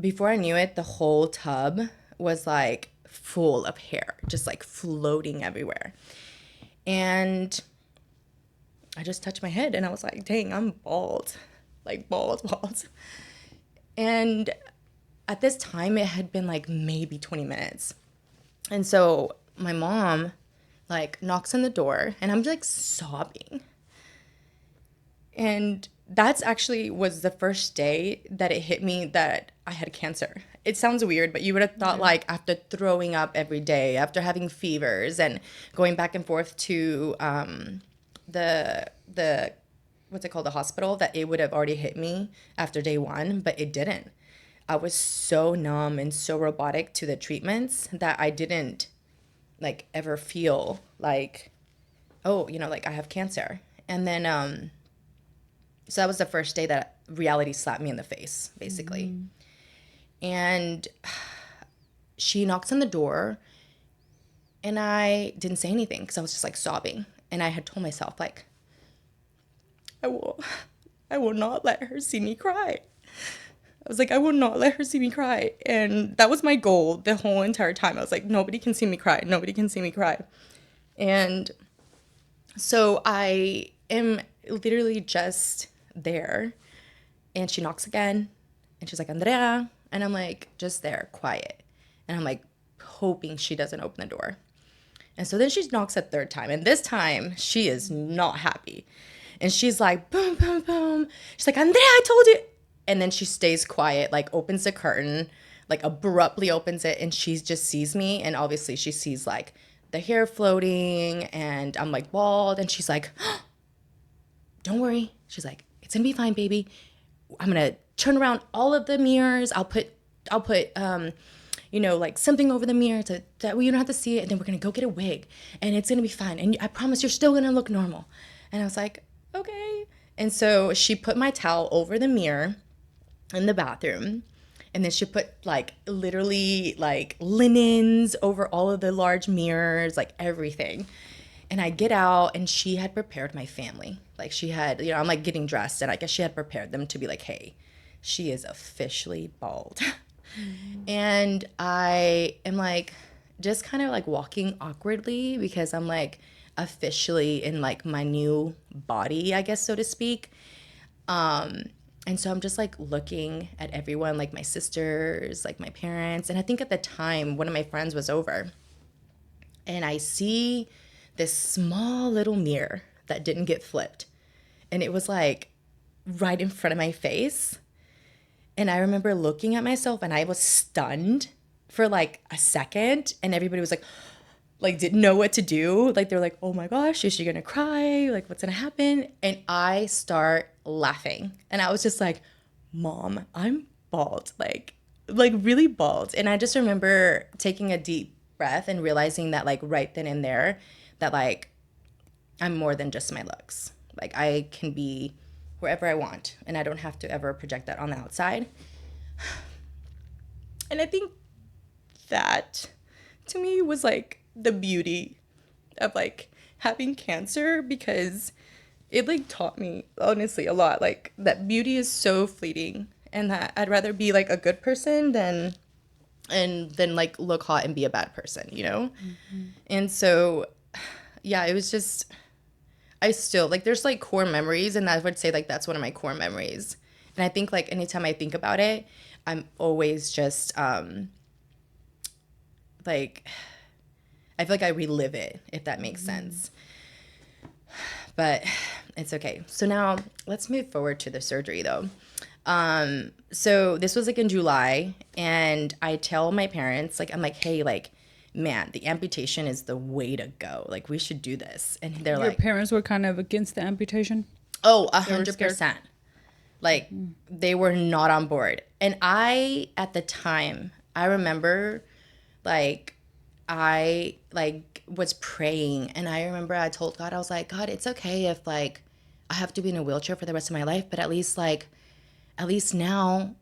before I knew it, the whole tub was like full of hair, just like floating everywhere. And I just touched my head, and I was like, dang, I'm bald, like bald. And at this time, it had been like maybe 20 minutes. And so my mom like knocks on the door, and I'm like sobbing. And that's actually was the first day that it hit me that I had cancer. It sounds weird, but you would have thought like after throwing up every day, after having fevers and going back and forth to the what's it called, the hospital, that it would have already hit me after day one, but it didn't. I was so numb and so robotic to the treatments that I didn't like ever feel like, oh, like I have cancer. And then so that was the first day that reality slapped me in the face, basically. And she knocks on the door, and I didn't say anything because I was just like sobbing. And I had told myself like, I will not let her see me cry. I was like, I will not let her see me cry. And that was my goal the whole entire time. I was like, nobody can see me cry. Nobody can see me cry. And so I am literally just there. And she knocks again. And she's like, Andrea. And I'm like, just there, quiet. And I'm like, hoping she doesn't open the door. And so then she knocks a third time. And this time, she is not happy. And she's like, boom, boom, boom. She's like, Andrea, I told you. And then she stays quiet, like opens the curtain, like abruptly opens it. And she just sees me. And obviously she sees like the hair floating and I'm like bald. And she's like, oh, don't worry. She's like, it's going to be fine, baby. I'm going to turn around all of the mirrors. I'll put like something over the mirror so that way you don't have to see it. And then we're going to go get a wig and it's going to be fine. And I promise you're still going to look normal. And I was like, okay. And so she put my towel over the mirror in the bathroom. And then she put like literally like linens over all of the large mirrors, like everything. And I get out and she had prepared my family. Like she had, I'm like getting dressed and I guess she had prepared them to be like, hey, she is officially bald. And I am like just kind of like walking awkwardly because I'm like officially in like my new body, I guess, so to speak. And so I'm just like looking at everyone, like my sisters, like my parents. And I think at the time, one of my friends was over. And I see this small little mirror that didn't get flipped. And it was like right in front of my face. And I remember looking at myself and I was stunned for like a second. And everybody was like didn't know what to do. Like they're like, oh my gosh, is she gonna cry? Like what's gonna happen? And I start laughing. And I was just like, Mom, I'm bald. Like really bald. And I just remember taking a deep breath and realizing that like right then and there that like I'm more than just my looks. Like I can be wherever I want and I don't have to ever project that on the outside. And I think that to me was like the beauty of like having cancer, because it like taught me honestly a lot, like that beauty is so fleeting and that I'd rather be like a good person than like look hot and be a bad person, And so yeah, it was just, I still like there's like core memories, and I would say like that's one of my core memories. And I think like anytime I think about it, I'm always just like I feel like I relive it, if that makes sense. But it's okay. So now let's move forward to the surgery though. So this was like in July, and I tell my parents, like, I'm like, hey, like, man, the amputation is the way to go. Like, we should do this. And they're Your like, parents were kind of against the amputation? oh, They were 100%. Like, they were not on board. And I, at the time, I remember, like, I, like, was praying. And I remember I told God, I was like, God, it's okay if, like, I have to be in a wheelchair for the rest of my life. But at least now,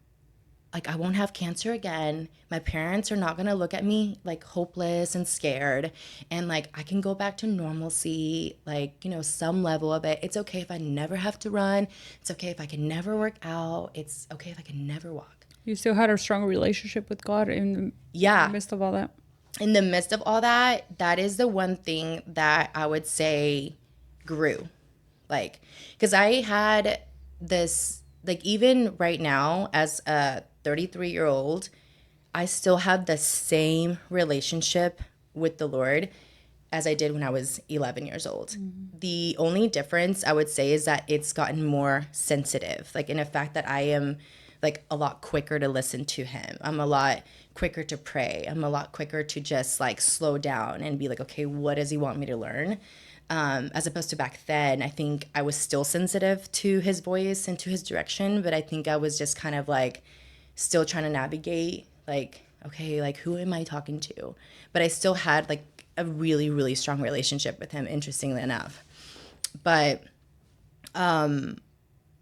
like, I won't have cancer again. My parents are not going to look at me like hopeless and scared. And like, I can go back to normalcy, like, some level of it. It's okay if I never have to run. It's okay if I can never work out. It's okay if I can never walk. You still had a strong relationship with God in the midst of all that? In the midst of all that, that is the one thing that I would say grew. Like, because I had this, like, even right now as a 33-year-old, I still have the same relationship with the Lord as I did when I was 11 years old. The only difference I would say is that it's gotten more sensitive, like in the fact that I am like a lot quicker to listen to him. I'm a lot quicker to pray. I'm a lot quicker to just like slow down and be like, okay, what does he want me to learn? As opposed to back then, I think I was still sensitive to his voice and to his direction, but I think I was just kind of like still trying to navigate, like, okay, like who am I talking to? But I still had like a really, really strong relationship with him, interestingly enough. But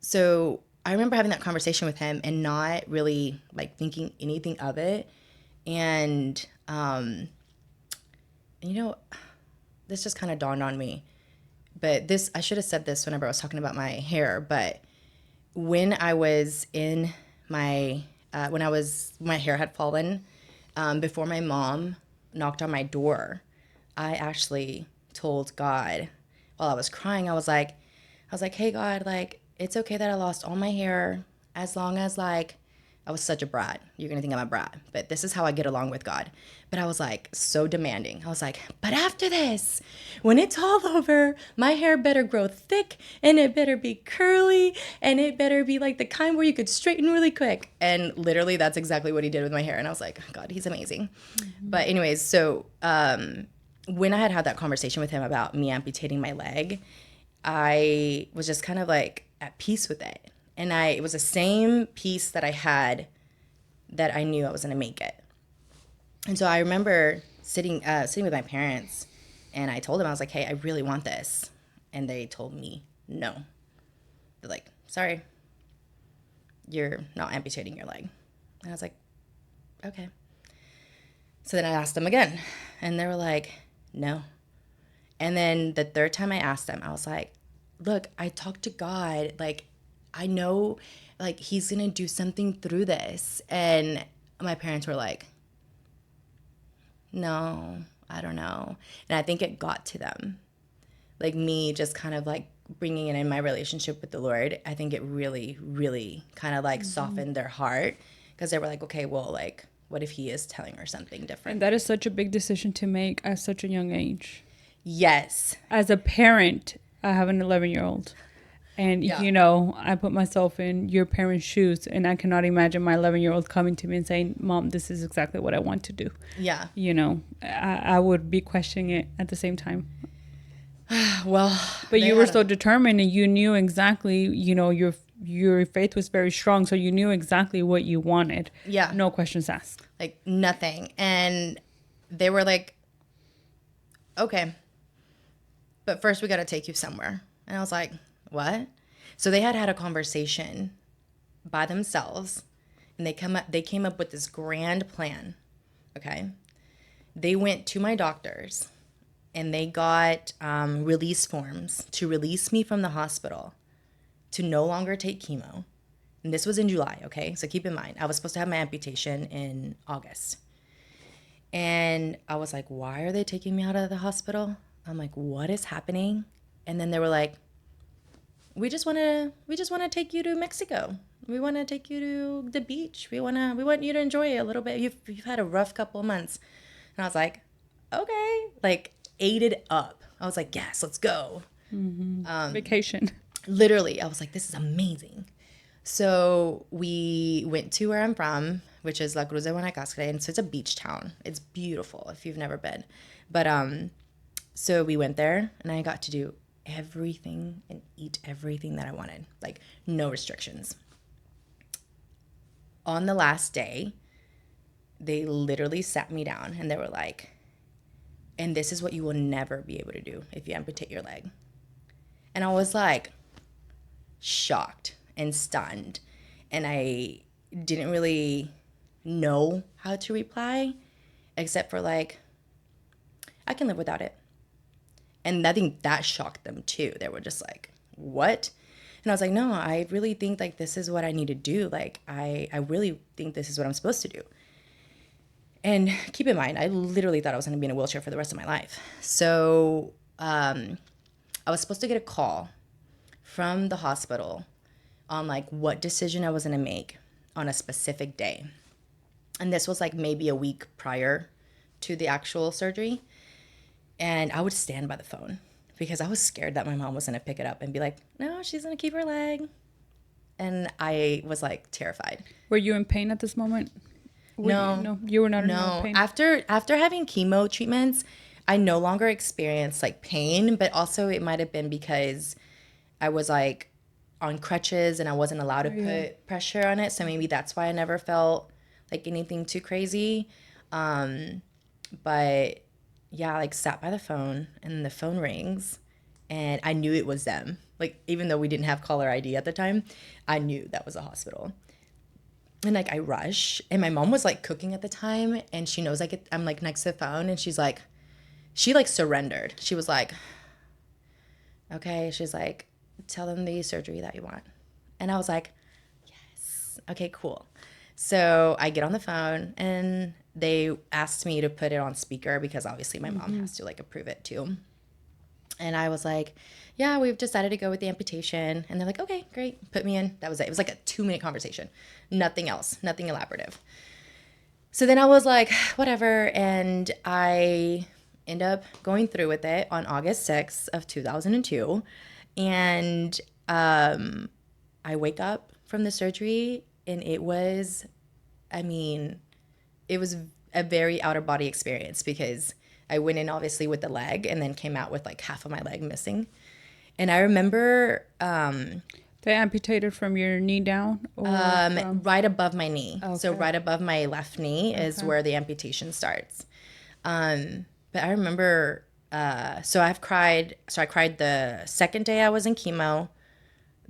so I remember having that conversation with him and not really like thinking anything of it. And, you know, this just kind of dawned on me. But this, I should have said this whenever I was talking about my hair. But when I was in my, my hair had fallen, before my mom knocked on my door, I actually told God while I was crying, I was like, hey God, like, it's okay that I lost all my hair as long as like I was such a brat. You're going to think I'm a brat, but this is how I get along with God. But I was like so demanding. I was like, but after this, when it's all over, my hair better grow thick and it better be curly and it better be like the kind where you could straighten really quick. And literally that's exactly what he did with my hair. And I was like, God, he's amazing. But anyways, so when I had that conversation with him about me amputating my leg, I was just kind of like at peace with it. And it was the same peace that I had that I knew I was going to make it. And so I remember sitting with my parents, and I told them, I was like, hey, I really want this. And they told me no. They're like, sorry, you're not amputating your leg. And I was like, okay. So then I asked them again, and they were like, no. And then the third time I asked them, I was like, look, I talked to God, like, I know, like, he's going to do something through this. And my parents were like, no, I don't know. And I think it got to them. Like, me just kind of, like, bringing it in my relationship with the Lord, I think it really, really kind of, like, softened their heart. Because they were like, okay, well, like, what if he is telling her something different? And that is such a big decision to make at such a young age. Yes. As a parent, I have an 11-year-old. And, Yeah. you know, I put myself in your parents' shoes, and I cannot imagine my 11-year-old coming to me and saying, Mom, this is exactly what I want to do. Yeah. You know, I would be questioning it at the same time. Well, but you were so determined, and you knew exactly, you know, your faith was very strong, so you knew exactly what you wanted. Yeah. No questions asked. Like, nothing. And they were like, okay, but first we got to take you somewhere. And I was like, what? So they had a conversation by themselves, and they came up with this grand plan. Okay. They went to my doctors, and they got release forms to release me from the hospital to no longer take chemo. And this was in July. Okay. So keep in mind, I was supposed to have my amputation in August. And I was like, why are they taking me out of the hospital? I'm like, what is happening? And then they were like, we just want to take you to Mexico. We want to take you to the beach. We want you to enjoy it a little bit. You've had a rough couple of months. And I was like, okay, like, ate it up. I was like, yes, let's go. Vacation. Literally, I was like, this is amazing. So we went to where I'm from, which is La Cruz de Guanacaste, and so it's a beach town. It's beautiful if you've never been. But so we went there, and I got to do everything and eat everything that I wanted, like no restrictions. On the last day, they literally sat me down, and they were like, and this is what you will never be able to do if you amputate your leg. And I was like shocked and stunned, and I didn't really know how to reply, except for like, I can live without it. And I think that shocked them too. They were just like, what? And I was like, no, I really think like this is what I need to do. Like, I really think this is what I'm supposed to do. And keep in mind, I literally thought I was going to be in a wheelchair for the rest of my life. So I was supposed to get a call from the hospital on like what decision I was going to make on a specific day. And this was like maybe a week prior to the actual surgery. And I would stand by the phone because I was scared that my mom was going to pick it up and be like, no, she's going to keep her leg. And I was like terrified. Were you in pain at this moment? No, You were not in no. pain. After having chemo treatments, I no longer experienced like pain, but also it might have been because I was like on crutches and I wasn't allowed to put pressure on it. So maybe that's why I never felt like anything too crazy. But yeah, like sat by the phone and the phone rings and I knew it was them. Like even though we didn't have caller ID at the time, I knew that was a hospital. And like I rush and my mom was like cooking at the time and she knows like I'm like next to the phone and she's like, she like surrendered. She was like, okay. She's like, tell them the surgery that you want. And I was like, yes. Okay, cool. So I get on the phone and they asked me to put it on speaker because obviously my mom has to like approve it too. And I was like, yeah, we've decided to go with the amputation. And they're like, okay, great. Put me in. That was it. It was like a 2-minute conversation. Nothing else. Nothing elaborative. So then I was like, whatever. And I end up going through with it on August 6th of 2002. And I wake up from the surgery and it was, I mean, it was a very out of body experience because I went in obviously with the leg and then came out with like half of my leg missing. And I remember They amputated from your knee down? Or right above my knee. So Okay. right above my left knee is where the amputation starts. But I remember, so I've cried. So I cried the second day I was in chemo,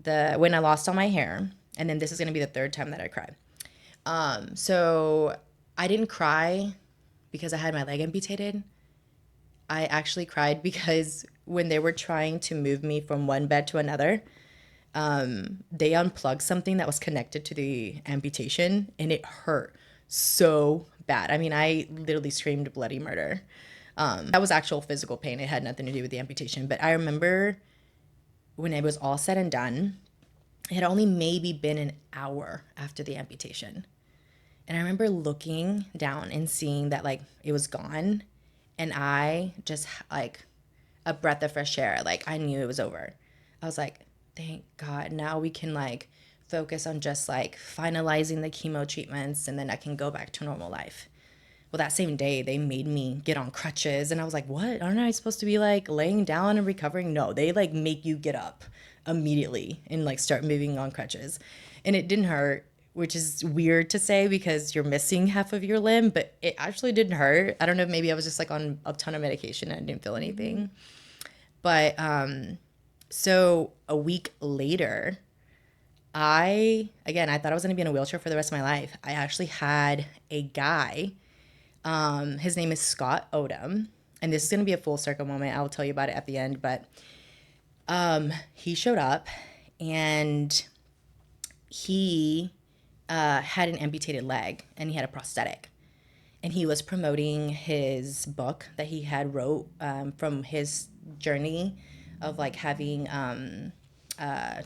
when I lost all my hair, and then this is gonna be the third time that I cried. So I didn't cry because I had my leg amputated. I actually cried because when they were trying to move me from one bed to another, they unplugged something that was connected to the amputation and it hurt so bad. I mean, I literally screamed bloody murder. That was actual physical pain. It had nothing to do with the amputation. But I remember when it was all said and done, it had only maybe been an hour after the amputation. And I remember looking down and seeing that like it was gone. And I just like a breath of fresh air. Like I knew it was over. I was like, thank God. Now we can like focus on just like finalizing the chemo treatments and then I can go back to normal life. Well, that same day they made me get on crutches and I was like, what? Aren't I supposed to be like laying down and recovering? No, they like make you get up immediately and like start moving on crutches. And it didn't hurt, which is weird to say because you're missing half of your limb, but it actually didn't hurt. I don't know, maybe I was just like on a ton of medication and I didn't feel anything. But so a week later, I thought I was gonna be in a wheelchair for the rest of my life. I actually had a guy, his name is Scott Odom, and this is gonna be a full circle moment. I'll tell you about it at the end, but he showed up and he had an amputated leg and he had a prosthetic. And he was promoting his book that he had wrote from his journey of like having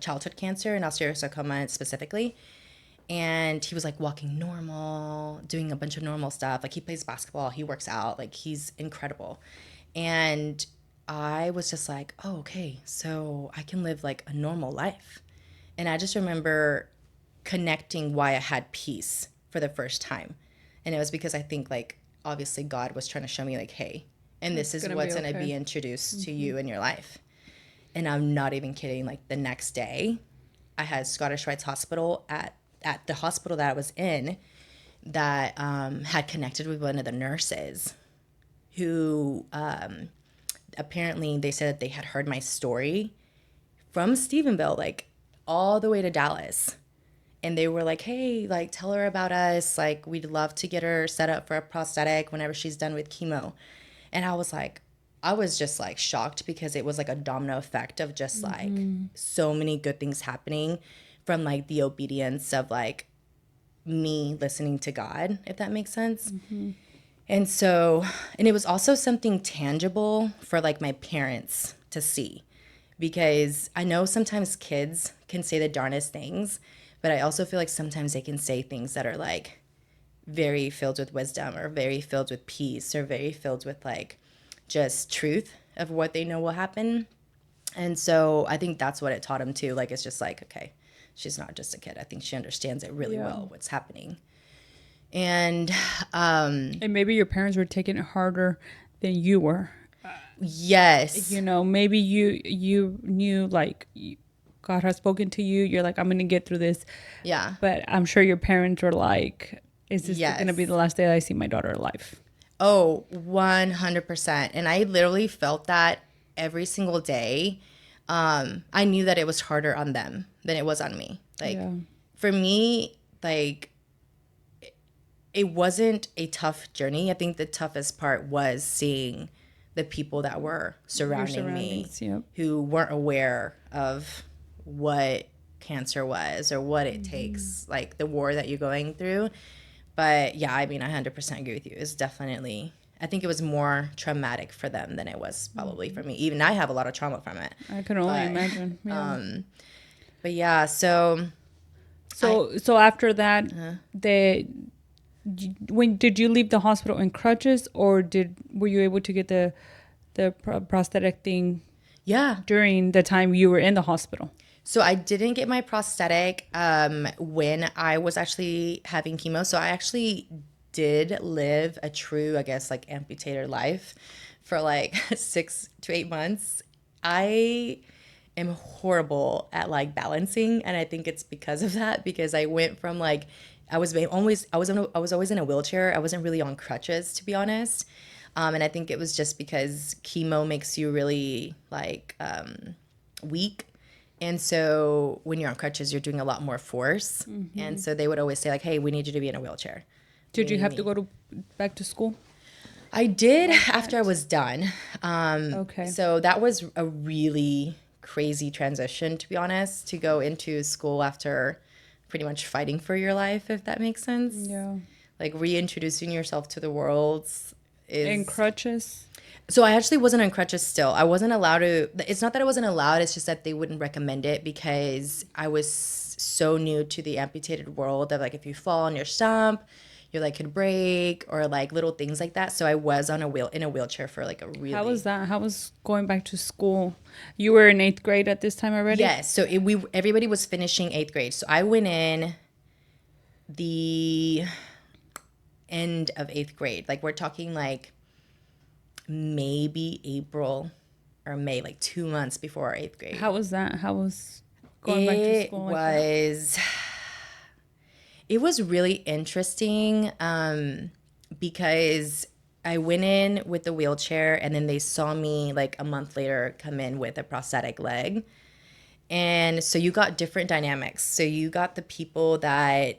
childhood cancer and osteosarcoma specifically. And he was like walking normal, doing a bunch of normal stuff. Like he plays basketball, he works out, like he's incredible. And I was just like, oh, okay, so I can live like a normal life. And I just remember connecting why I had peace for the first time. And it was because I think like obviously God was trying to show me like, hey, and this is what's going to be introduced to you in your life. And I'm not even kidding. Like the next day, I had Scottish Rites Hospital at the hospital that I was in that had connected with one of the nurses who apparently they said that they had heard my story from Stephenville, like all the way to Dallas. And they were like, hey, like, tell her about us. Like, we'd love to get her set up for a prosthetic whenever she's done with chemo. And I was just like shocked because it was like a domino effect of just like so many good things happening from like the obedience of like me listening to God, if that makes sense. And so, and it was also something tangible for like my parents to see because I know sometimes kids can say the darnest things, but I also feel like sometimes they can say things that are like very filled with wisdom or very filled with peace or very filled with like just truth of what they know will happen. And so I think that's what it taught him too. Like, it's just like, okay, she's not just a kid. I think she understands it really well, what's happening. And And maybe your parents were taking it harder than you were. yes. You know, maybe you knew like God has spoken to you. You're like, I'm gonna get through this. Yeah. But I'm sure your parents were like, is this Yes. gonna be the last day that I see my daughter alive? Oh, 100%. And I literally felt that every single day. I knew that it was harder on them than it was on me. Like, for me, like, it wasn't a tough journey. I think the toughest part was seeing the people that were surrounding me who weren't aware of what cancer was or what it takes, like the war that you're going through. But yeah, I mean, I 100% agree with you. It's definitely, I think it was more traumatic for them than it was probably for me. Even I have a lot of trauma from it. I can only imagine. Yeah. But yeah, so So after that, when did you leave the hospital in crutches, or were you able to get the prosthetic thing yeah. during the time you were in the hospital? So I didn't get my prosthetic when I was actually having chemo. So I actually did live a true, I guess, like amputated life for like 6 to 8 months. I am horrible at like balancing, and I think it's because of that, because I went from like I was always in a wheelchair. I wasn't really on crutches, to be honest. And I think it was just because chemo makes you really like weak. And so when you're on crutches, you're doing a lot more force. And so they would always say like, hey, we need you to be in a wheelchair. Did you have to go back to school? I did after I was done. Okay. So that was a really crazy transition, to be honest, to go into school after pretty much fighting for your life, if that makes sense. Yeah. Like reintroducing yourself to the world is... In crutches? So I actually wasn't on crutches still. I wasn't allowed to... It's not that I wasn't allowed. It's just that they wouldn't recommend it because I was so new to the amputated world of like if you fall on your stump, your leg could break or like little things like that. So I was in a wheelchair for like a really... How was that? How was going back to school? You were in 8th grade at this time already? Yes. So everybody was finishing 8th grade. So I went in the end of 8th grade. Like we're talking like maybe April or May, like 2 months before 8th grade. How was that? How was going back to school? It was really interesting because I went in with the wheelchair and then they saw me like a month later come in with a prosthetic leg. And so you got different dynamics. So you got the people that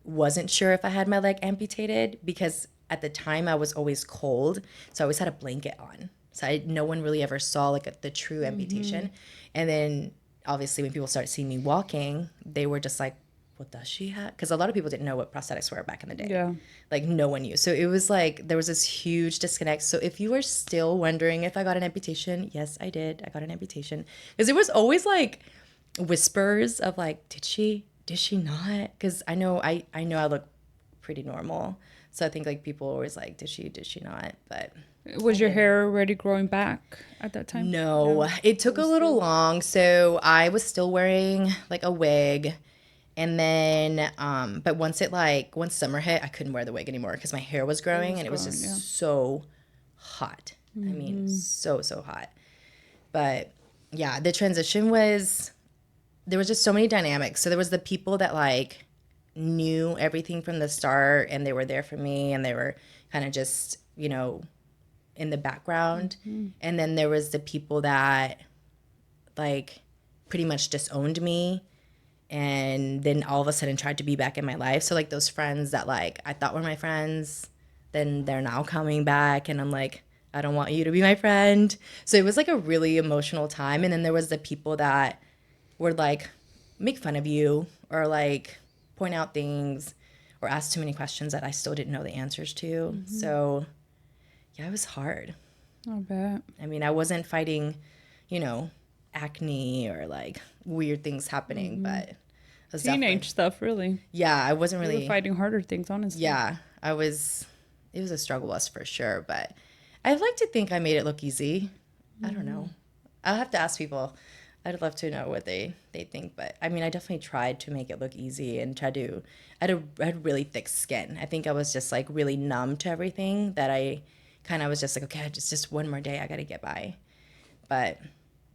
wasn't sure if I had my leg amputated because at the time I was always cold. So I always had a blanket on. So no one really ever saw like the true amputation. And then obviously when people started seeing me walking, they were just like, what does she have? Because a lot of people didn't know what prosthetics were back in the day. Yeah. Like no one knew. So it was like there was this huge disconnect. So if you are still wondering if I got an amputation, yes, I did. I got an amputation. Because it was always like whispers of like, did she not? Because I know I look pretty normal. So I think like people were always like, did she not? But was your hair already growing back at that time? no. It took a little long. So I was still wearing like a wig. And then, but once summer hit, I couldn't wear the wig anymore because my hair was growing and it was just so hot. I mean, so hot. But yeah, the transition there was just so many dynamics. So there was the people that like knew everything from the start and they were there for me and they were kind of just, you know, in the background. And then there was the people that like pretty much disowned me. And then all of a sudden tried to be back in my life. So like those friends that like I thought were my friends, then they're now coming back and I'm like, I don't want you to be my friend. So it was like a really emotional time. And then there was the people that would like make fun of you or like point out things or ask too many questions that I still didn't know the answers to. So yeah, it was hard. I bet. I mean, I wasn't fighting, you know, acne or like weird things happening, but Teenage stuff, really. Yeah, I wasn't really fighting harder things, honestly. Yeah, it was a struggle bus for sure, but I'd like to think I made it look easy. I don't know. I'll have to ask people. I'd love to know what they think, but I mean, I definitely tried to make it look easy and tried to. I had really thick skin. I think I was just like really numb to everything that I kind of was just like, okay, just one more day, I got to get by. But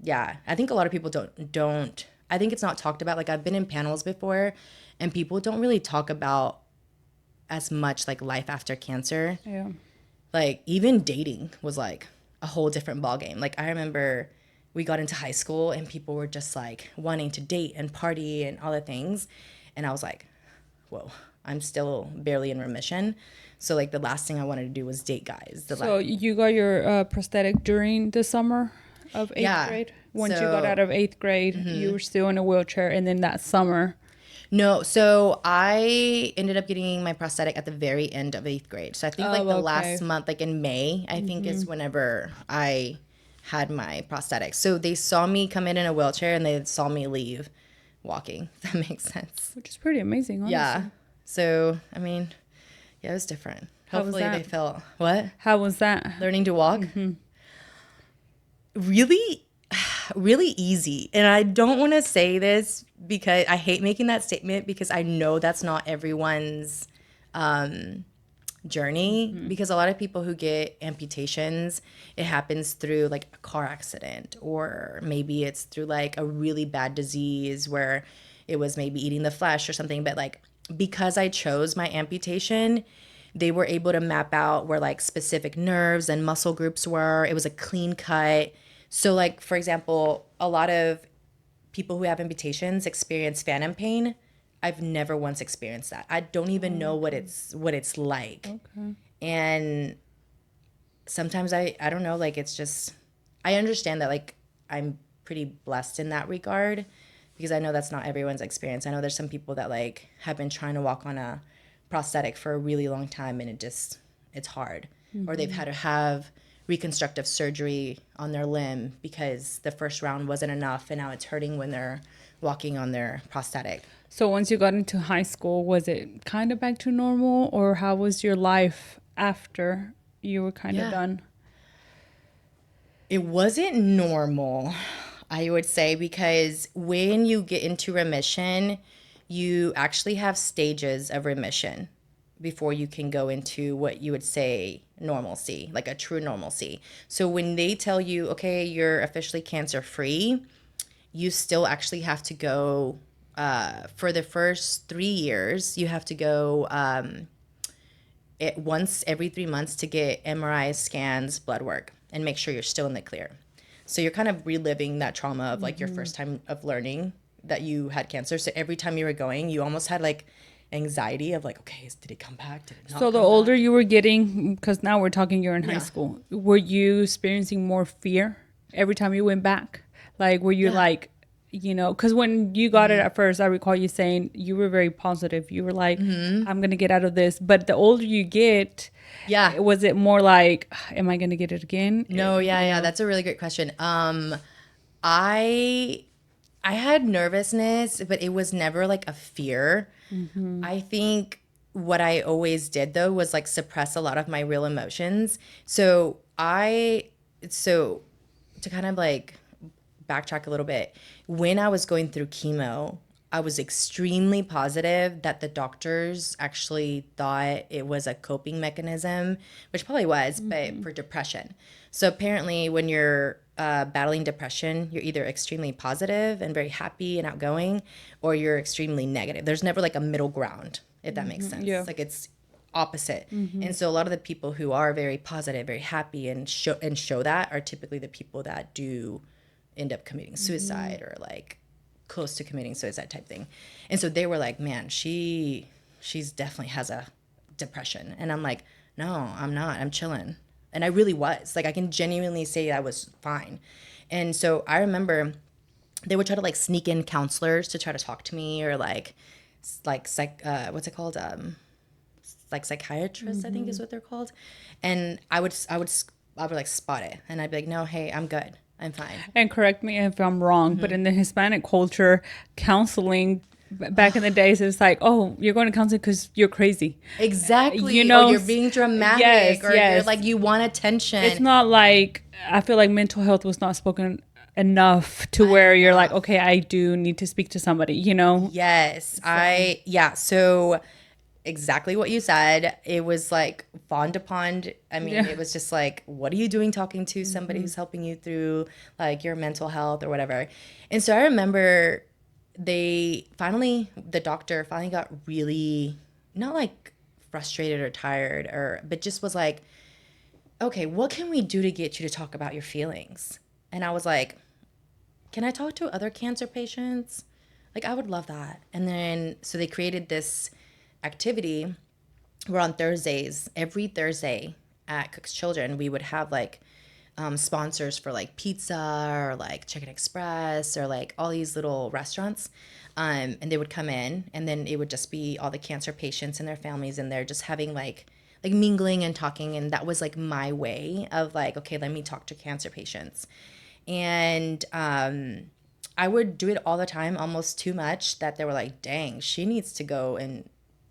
yeah, I think a lot of people don't. I think it's not talked about. Like I've been in panels before, and people don't really talk about as much like life after cancer. Yeah. Like even dating was like a whole different ballgame. Like I remember we got into high school and people were just like wanting to date and party and all the things, and I was like, whoa, I'm still barely in remission. So like the last thing I wanted to do was date guys. So you got your prosthetic during the summer of eighth grade? Once you got out of eighth grade, you were still in a wheelchair, and then that summer. No, so I ended up getting my prosthetic at the very end of eighth grade. So I think like the last month, like in May, I think is whenever I had my prosthetic. So they saw me come in a wheelchair and they saw me leave walking. If that makes sense. Which is pretty amazing, honestly. Yeah. So, I mean, yeah, it was different. How was Hopefully that? they felt, what? How was that? Learning to walk? Really, really easy. And I don't want to say this because I hate making that statement because I know that's not everyone's journey. Because a lot of people who get amputations, it happens through like a car accident, or maybe it's through like a really bad disease where it was maybe eating the flesh or something. But like because I chose my amputation, they were able to map out where like specific nerves and muscle groups were. It was a clean cut. So like, for example, a lot of people who have amputations experience phantom pain. I've never once experienced that. I don't even know what it's like. Okay. And sometimes I don't know, like it's just, I understand that like I'm pretty blessed in that regard because I know that's not everyone's experience. I know there's some people that like have been trying to walk on a prosthetic for a really long time and it's hard. Or they've had to have reconstructive surgery on their limb because the first round wasn't enough and now it's hurting when they're walking on their prosthetic. So once you got into high school, was it kind of back to normal, or how was your life after you were kind of done? It wasn't normal, I would say, because when you get into remission, you actually have stages of remission before you can go into what you would say normalcy, like a true normalcy. So when they tell you, okay, you're officially cancer free, you still actually have to go for the first 3 years, you have to go once every 3 months to get MRI scans, blood work, and make sure you're still in the clear. So you're kind of reliving that trauma of like your first time of learning that you had cancer. So every time you were going, you almost had like anxiety of like, okay, did it come back? Did it not? So the older you were getting, because now we're talking you're in high school, were you experiencing more fear every time you went back? Like, were you like, you know, because when you got it at first, I recall you saying you were very positive. You were like, I'm going to get out of this. But the older you get, was it more like, am I going to get it again? No, yeah. That's a really great question. I had nervousness, but it was never like a fear. I think what I always did though was like suppress a lot of my real emotions. So to kind of like backtrack a little bit, when I was going through chemo, I was extremely positive that the doctors actually thought it was a coping mechanism, which probably was, but for depression. So apparently when you're battling depression, you're either extremely positive and very happy and outgoing, or you're extremely negative. There's never like a middle ground, if that makes sense. Yeah. Like it's opposite. And so a lot of the people who are very positive, very happy and show that are typically the people that do end up committing suicide or like close to committing suicide type thing. And so they were like, man, she's definitely has a depression. And I'm like, no, I'm not. I'm chilling. And I really was. Like I can genuinely say I was fine. And so I remember they would try to like sneak in counselors to try to talk to me, or like what's it called? Like psychiatrists, I think is what they're called. And I would like spot it, and I'd be like, no, hey, I'm good. I'm fine. And correct me if I'm wrong, but in the Hispanic culture, counseling Back in the days, it was like, oh, you're going to counseling because you're crazy. Exactly. You Or know, you're being dramatic, yes, or you're yes. like, you want attention. It's not like, I feel like mental health was not spoken enough to where you're like, Enough. okay, I do need to speak to somebody, you know? Yes. Yeah. So exactly what you said. It was like fawned upon. I mean, Yeah. it was just like, what are you doing talking to somebody who's helping you through like your mental health or whatever? And so I remember the doctor finally got really, not like frustrated or tired, but just was like, okay, what can we do to get you to talk about your feelings? And I was like, can I talk to other cancer patients? Like, I would love that. And then, so they created this activity where on Thursdays, every Thursday at Cook's Children, we would have like sponsors for like pizza or like Chicken Express or like all these little restaurants. And they would come in, and then it would just be all the cancer patients and their families in there just having like mingling and talking. And that was like my way of like, okay, let me talk to cancer patients. And I would do it all the time, almost too much, that they were like, dang, she needs to go and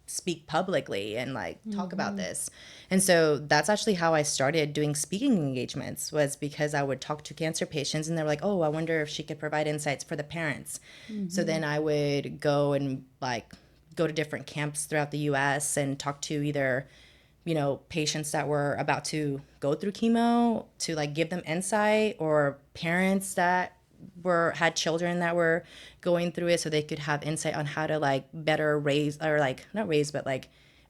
speak publicly and like talk about this. And so that's actually how I started doing speaking engagements, was because I would talk to cancer patients and they were like, oh, I wonder if she could provide insights for the parents. So then I would go and like go to different camps throughout the US and talk to either, patients that were about to go through chemo to like give them insight, or parents that had children that were going through it so they could have insight on how to like better raise, or like not raise, but like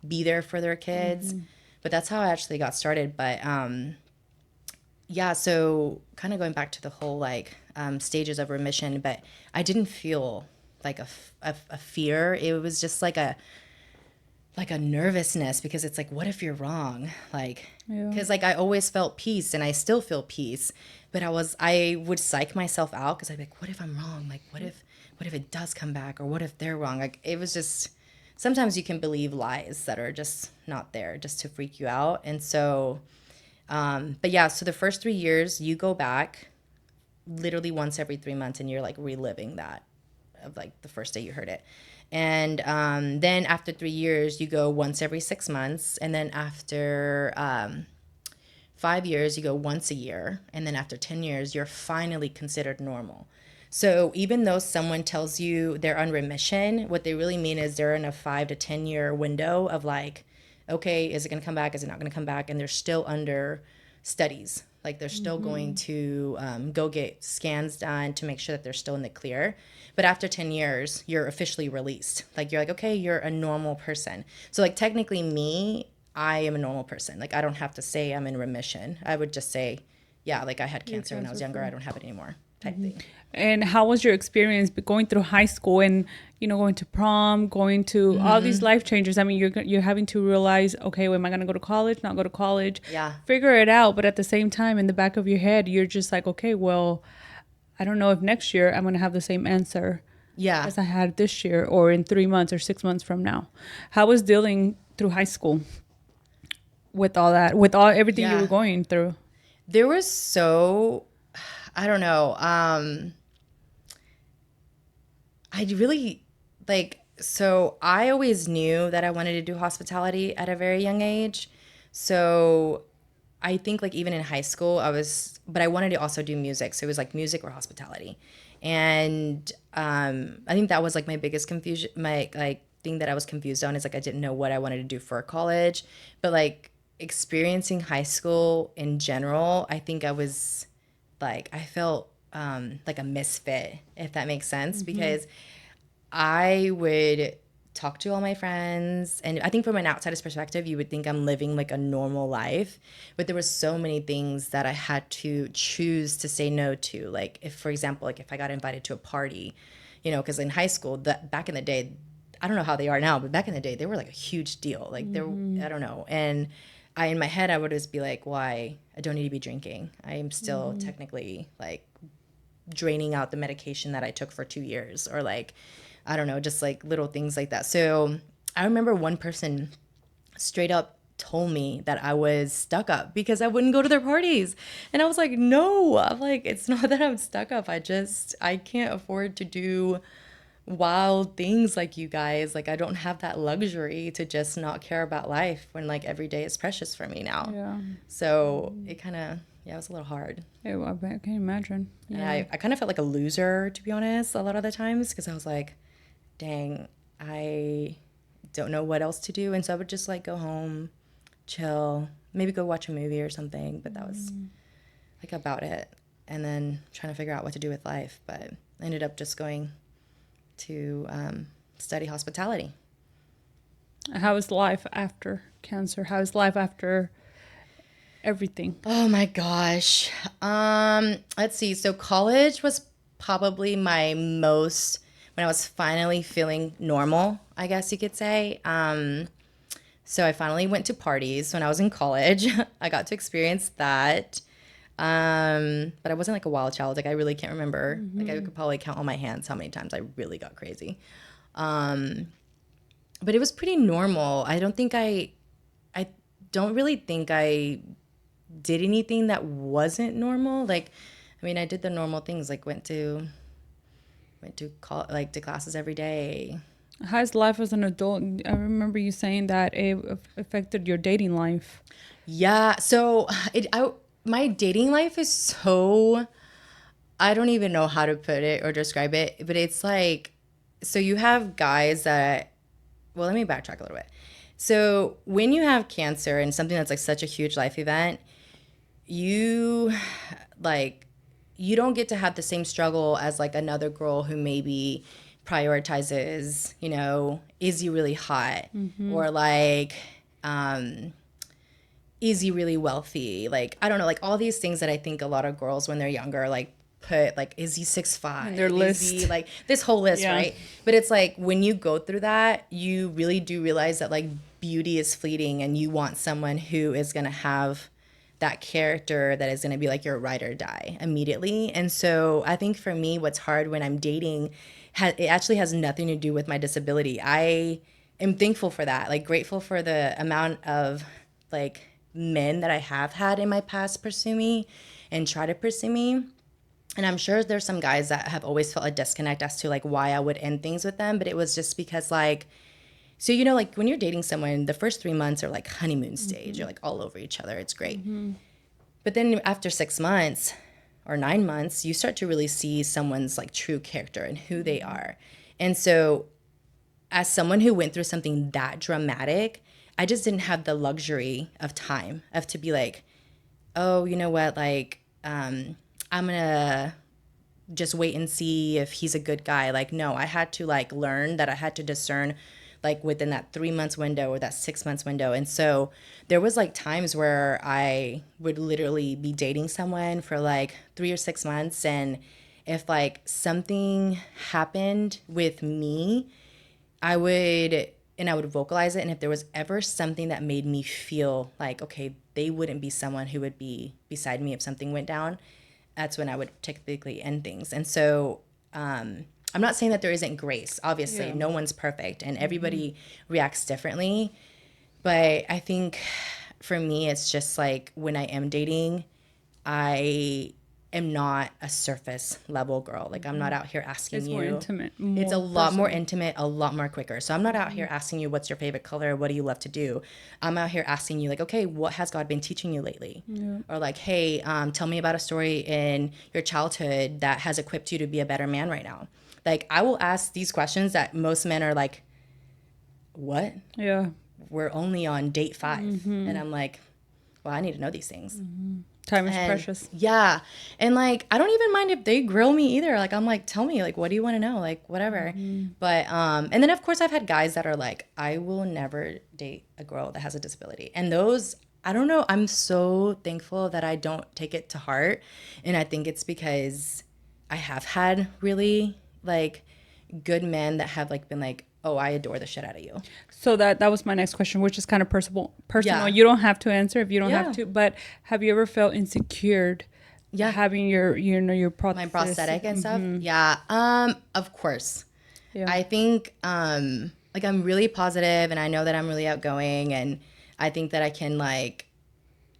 be there for their kids. But that's how I actually got started. But yeah, so kind of going back to the whole like stages of remission, but I didn't feel like a fear. It was just like a nervousness, because it's like, what if you're wrong? Like, because like I always felt peace and I still feel peace, but I would psych myself out because I'd be like, what if I'm wrong? Like, what if it does come back, or what if they're wrong? Like, it was just, sometimes you can believe lies that are just not there, just to freak you out. And so, but yeah, so the first 3 years you go back literally once every 3 months, and you're like reliving that of like the first day you heard it. And then after 3 years, you go once every 6 months. And then after 5 years, you go once a year. And then after 10 years, you're finally considered normal. So even though someone tells you they're on remission, what they really mean is they're in a 5 to 10 year window of like, okay, is it going to come back? Is it not going to come back? And they're still under studies. Like, they're still going to go get scans done to make sure that they're still in the clear. But after 10 years, you're officially released. Like, you're like, okay, you're a normal person. So like, technically I am a normal person. Like, I don't have to say I'm in remission. I would just say, yeah, like I had cancer when I was younger. I don't have it anymore, type thing. And how was your experience going through high school and, going to prom, going to all these life changes? I mean, you're having to realize, okay, well, am I going to go to college, not go to college? Yeah. Figure it out. But at the same time, in the back of your head, you're just like, okay, well, I don't know if next year I'm going to have the same answer Yeah. as I had this year, or in 3 months or 6 months from now. How was dealing through high school with all that, with everything you Yeah. were going through? There was I don't know. I really so I always knew that I wanted to do hospitality at a very young age. So I think like even in high school but I wanted to also do music. So it was like music or hospitality. And I think that was like my biggest confusion, my like thing that I was confused on, is like I didn't know what I wanted to do for college. But like experiencing high school in general, I think I felt like a misfit, if that makes sense, because I would talk to all my friends, and I think from an outsider's perspective, you would think I'm living like a normal life, but there were so many things that I had to choose to say no to. Like, if, for example, like if I got invited to a party, because in high school, back in the day, I don't know how they are now, but back in the day, they were like a huge deal. Like, I don't know. And in my head, I would just be like, why? I don't need to be drinking. I am still technically like draining out the medication that I took for 2 years, or like, I don't know, just like little things like that. So I remember one person straight up told me that I was stuck up because I wouldn't go to their parties. And I was like, no, I'm like, it's not that I'm stuck up. I can't afford to do wild things like you guys. Like, I don't have that luxury to just not care about life when like every day is precious for me now. Yeah. So it kind of, yeah, it was a little hard. Yeah, well, I can imagine. And Yeah. I kind of felt like a loser, to be honest, a lot of the times because I was like, dang, I don't know what else to do. And so I would just like go home, chill, maybe go watch a movie or something. But that was like about it. And then trying to figure out what to do with life. But I ended up just going to study hospitality. How is life after cancer? How is life after everything? Oh my gosh. Let's see. So college was probably my most when I was finally feeling normal, I guess you could say. So I finally went to parties when I was in college. I got to experience that. But I wasn't like a wild child. Like I really can't remember. Like I could probably count on my hands how many times I really got crazy. But it was pretty normal. I don't really think I did anything that wasn't normal. Like, I mean, I did the normal things. Like to classes every day. How's life as an adult? I remember you saying that it affected your dating life. Yeah. So my dating life is so, I don't even know how to put it or describe it, but it's like, so you have guys that, well, let me backtrack a little bit. So when you have cancer and something that's like such a huge life event, you like you don't get to have the same struggle as like another girl who maybe prioritizes, is he really hot, or like is he really wealthy, like I don't know, like all these things that I think a lot of girls when they're younger like put, like, is he 6'5", their is list. he like this whole list, Yeah. right? But it's like when you go through that, you really do realize that like beauty is fleeting and you want someone who is going to have that character that is going to be like your ride or die immediately. And so I think for me, what's hard when I'm dating, it actually has nothing to do with my disability. I am thankful for that, like grateful for the amount of like men that I have had in my past pursue me and try to pursue me. And I'm sure there's some guys that have always felt a disconnect as to like why I would end things with them. But it was just because like, so, like when you're dating someone, the first 3 months are like honeymoon stage. You're like all over each other. It's great. But then after 6 months or 9 months, you start to really see someone's like true character and who they are. And so as someone who went through something that dramatic, I just didn't have the luxury of time of to be like, oh, you know what? Like, I'm going to just wait and see if he's a good guy. Like, no, I had to like learn that I had to discern like within that 3 months window or that 6 months window. And so there was like times where I would literally be dating someone for like 3 or 6 months. And if like something happened with me, I would vocalize it. And if there was ever something that made me feel like, okay, they wouldn't be someone who would be beside me if something went down, that's when I would typically end things. And so I'm not saying that there isn't grace. Obviously, no one's perfect and everybody reacts differently. But I think for me, it's just like when I am dating, I am not a surface level girl. Like I'm not out here asking It's you. more intimate. It's a more lot more personal. intimate, a lot more quicker. So I'm not out here asking you what's your favorite color, what do you love to do. I'm out here asking you like, okay, what has God been teaching you lately? Or like, hey, tell me about a story in your childhood that has equipped you to be a better man right now. Like I will ask these questions that most men are like, what? Yeah. We're only on date 5. And I'm like, well, I need to know these things. Time is And precious. yeah. And like I don't even mind if they grill me either. Like I'm like, tell me, like what do you want to know? Like whatever. But and then of course I've had guys that are like, I will never date a girl that has a disability. And those, I don't know, I'm so thankful that I don't take it to heart. And I think it's because I have had really like good men that have like been like, oh, I adore the shit out of you. So that was my next question, which is kind of personal. Yeah. You don't have to answer if you don't Yeah. have to. But have you ever felt insecure? Yeah. Having your prosthetic. My prosthetic and stuff. Yeah. Of course. Yeah. I think like I'm really positive and I know that I'm really outgoing and I think that I can like,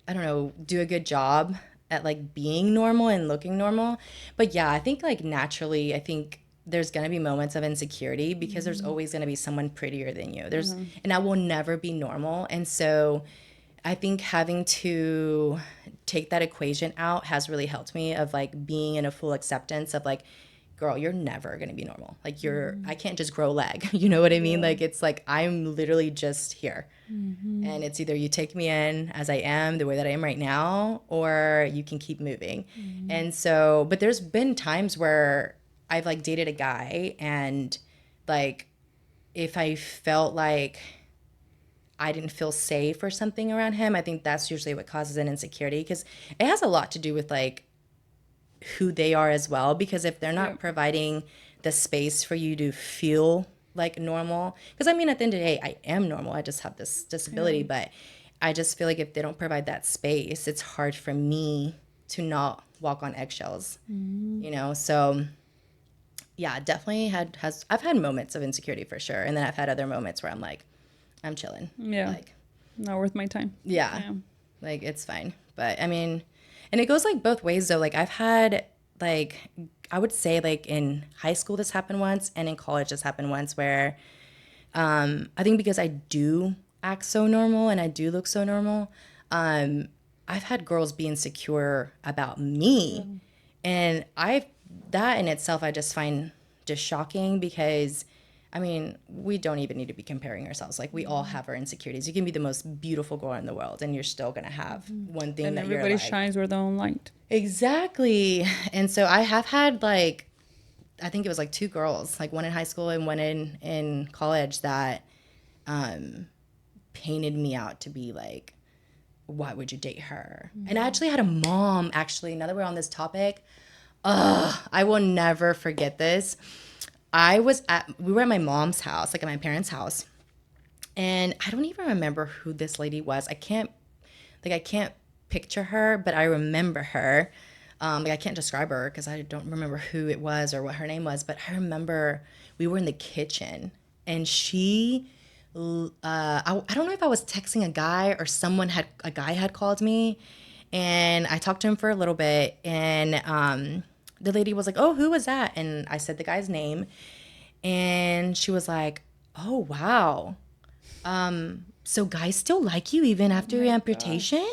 I don't know, do a good job at like being normal and looking normal. But yeah, I think like naturally, I think there's going to be moments of insecurity because there's always going to be someone prettier than you. And that will never be normal. And so I think having to take that equation out has really helped me of like being in a full acceptance of like, girl, you're never going to be normal. Like I can't just grow a leg. You know what I mean? Like, it's like, I'm literally just here. And it's either you take me in as I am, the way that I am right now, or you can keep moving. And so, but there's been times where I've like dated a guy and like, if I felt like I didn't feel safe or something around him, I think that's usually what causes an insecurity, because it has a lot to do with like who they are as well. Because if they're not providing the space for you to feel like normal, because I mean, at the end of the day, I am normal. I just have this disability, but I just feel like if they don't provide that space, it's hard for me to not walk on eggshells, you know? So yeah, definitely I've had moments of insecurity for sure. And then I've had other moments where I'm like, I'm chilling. Yeah. Like, Not worth my time. yeah. Like, it's fine. But I mean, and it goes like both ways though. Like, I've had like, I would say like in high school this happened once, and in college this happened once, where I think because I do act so normal and I do look so normal, I've had girls be insecure about me. And that in itself, I just find just shocking, because I mean, we don't even need to be comparing ourselves. Like, we all have our insecurities. You can be the most beautiful girl in the world, and you're still going to have one thing And that you're everybody like. shines where their own light. Exactly. And so I have had like, I think it was like two girls, like one in high school and one in college, that painted me out to be like, why would you date her? And I actually had a mom, actually, now that we're on this topic, I will never forget this. We were at my mom's house, like at my parents' house. And I don't even remember who this lady was. I can't picture her, but I remember her. Like, I can't describe her because I don't remember who it was or what her name was. But I remember we were in the kitchen, and I don't know if I was texting a guy or a guy had called me, and I talked to him for a little bit, and the lady was like, "Oh, who was that?" And I said the guy's name, and she was like, "Oh, wow. So guys still like you even after your amputation?"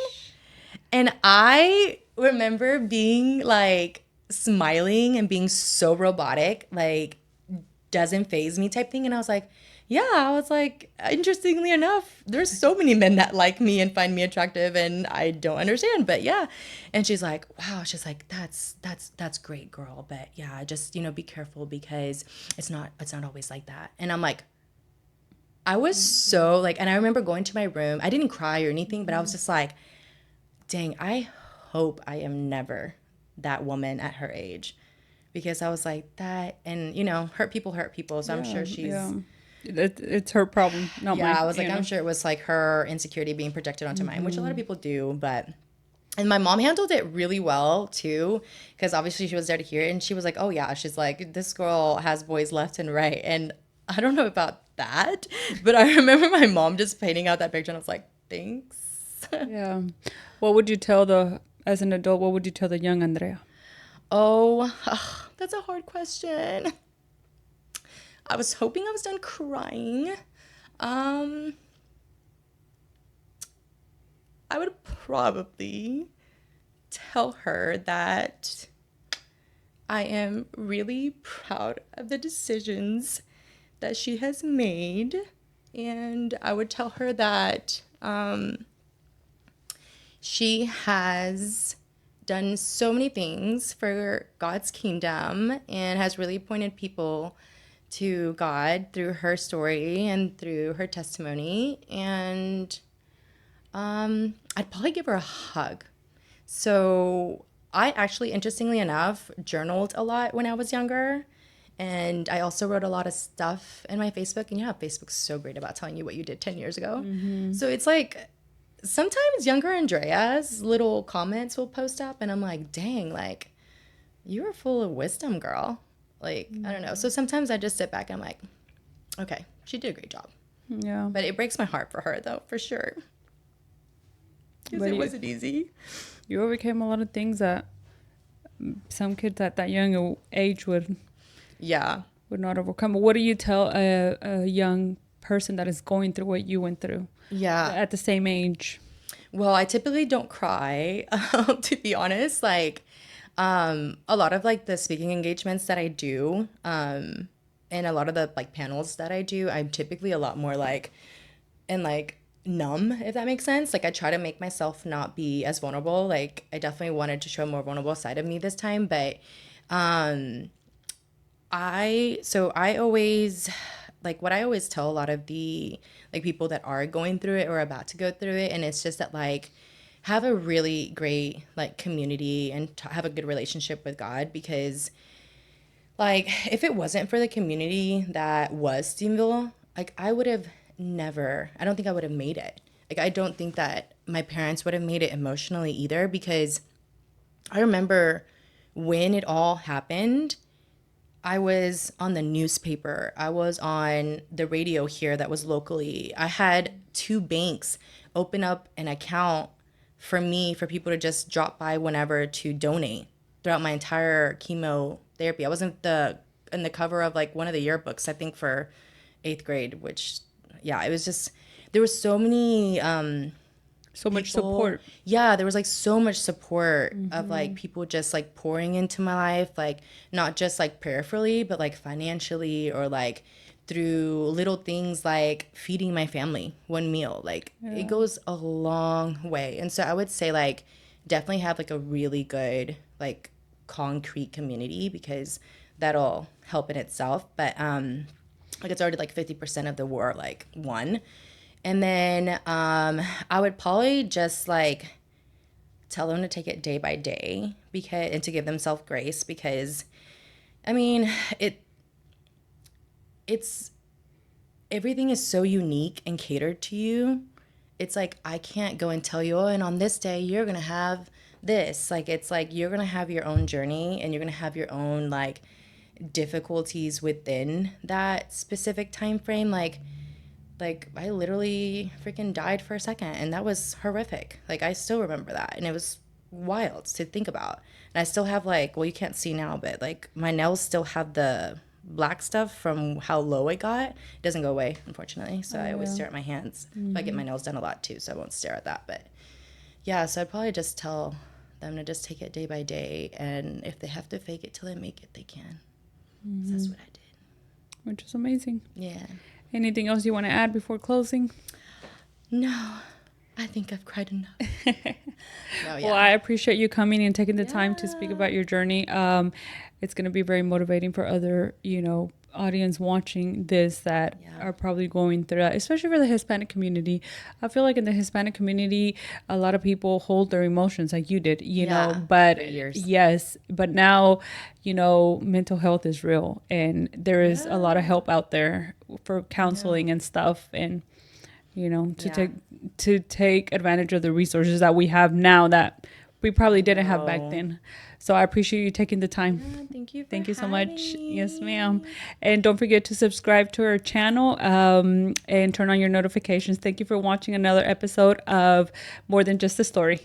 And I remember being like smiling and being so robotic, like, doesn't phase me type thing. And I was like, yeah, I was like, interestingly enough, there's so many men that like me and find me attractive, and I don't understand, but yeah. And she's like, wow, she's like, that's great, girl. But yeah, just, be careful, because it's not always like that. And I'm like, I was so like, and I remember going to my room. I didn't cry or anything, but I was just like, dang, I hope I am never that woman at her age, because I was like that, and hurt people. So I'm sure she's. Yeah. It's her problem, not mine. Yeah, I was like, I'm sure it was like her insecurity being projected onto mine, which a lot of people do, but. And my mom handled it really well too, because obviously she was there to hear it, and she was like, oh yeah, she's like, this girl has boys left and right. And I don't know about that, but I remember my mom just painting out that picture, and I was like, thanks. Yeah. What would you tell as an adult, what would you tell the young Andrea? Oh, that's a hard question. I was hoping I was done crying. I would probably tell her that I am really proud of the decisions that she has made. And I would tell her that she has done so many things for God's kingdom and has really pointed people to God through her story and through her testimony. And I'd probably give her a hug. So I actually, interestingly enough, journaled a lot when I was younger. And I also wrote a lot of stuff in my Facebook. And Facebook's so great about telling you what you did 10 years ago. So it's like, sometimes younger Andrea's little comments will post up, and I'm like, dang, like, you are full of wisdom, girl. Like, I don't know. So sometimes I just sit back and I'm like, okay, she did a great job. Yeah. But it breaks my heart for her, though, for sure. Because it wasn't easy. You overcame a lot of things that some kids at that young age would Yeah. would not overcome. What do you tell a young person that is going through what you went through Yeah. at the same age? Well, I typically don't cry, to be honest. Like, a lot of like the speaking engagements that I do, and a lot of the like panels that I do, I'm typically a lot more like, and like numb, if that makes sense. Like, I try to make myself not be as vulnerable. Like, I definitely wanted to show a more vulnerable side of me this time, but um, I always like what I always tell a lot of the like people that are going through it or about to go through it, and it's just that like have a really great like community and have a good relationship with God, because like if it wasn't for the community that was Steamville, like I would have never, I don't think I would have made it. Like I don't think that my parents would have made it emotionally either, because I remember when it all happened, I was on the newspaper. I was on the radio here that was locally. I had two banks open up an account for me for people to just drop by whenever to donate throughout my entire chemotherapy. I was in the cover of like one of the yearbooks, I think for 8th grade, which yeah, it was just there was so many So much people. support. Yeah, there was like so much support of like people just like pouring into my life, like not just like peripherally, but like financially, or like through little things like feeding my family one meal. Like it goes a long way. And so I would say like definitely have like a really good like concrete community, because that'll help in itself. But like it's already like 50% of the war like won. And then I would probably just like tell them to take it day by day, because and to give themselves grace, because I mean it's everything is so unique and catered to you. It's like I can't go and tell you, oh, and on this day you're gonna have this. Like it's like you're gonna have your own journey, and you're gonna have your own like difficulties within that specific time frame. Like I literally freaking died for a second, and that was horrific. Like I still remember that, and it was wild to think about. And I still have like, well, you can't see now, but like my nails still have the black stuff from how low it got. It doesn't go away, unfortunately. So I always stare at my hands. I get my nails done a lot too, so I won't stare at that. But yeah, so I'd probably just tell them to just take it day by day, and if they have to fake it till they make it, they can. So that's what I did. Which is amazing. Yeah. Anything else you want to add before closing? No, I think I've cried enough. No, yeah. Well, I appreciate you coming and taking the time to speak about your journey. It's going to be very motivating for other, audience watching this that are probably going through that, especially for the Hispanic community. I feel like in the Hispanic community, a lot of people hold their emotions like you did, know, but for years. yes, but now, mental health is real, and there is a lot of help out there for counseling and stuff, and to take advantage of the resources that we have now that we probably didn't have back then. So I appreciate you taking the time. Thank you So much. Yes, ma'am. And don't forget to subscribe to our channel and turn on your notifications. Thank you for watching another episode of More Than Just a Story.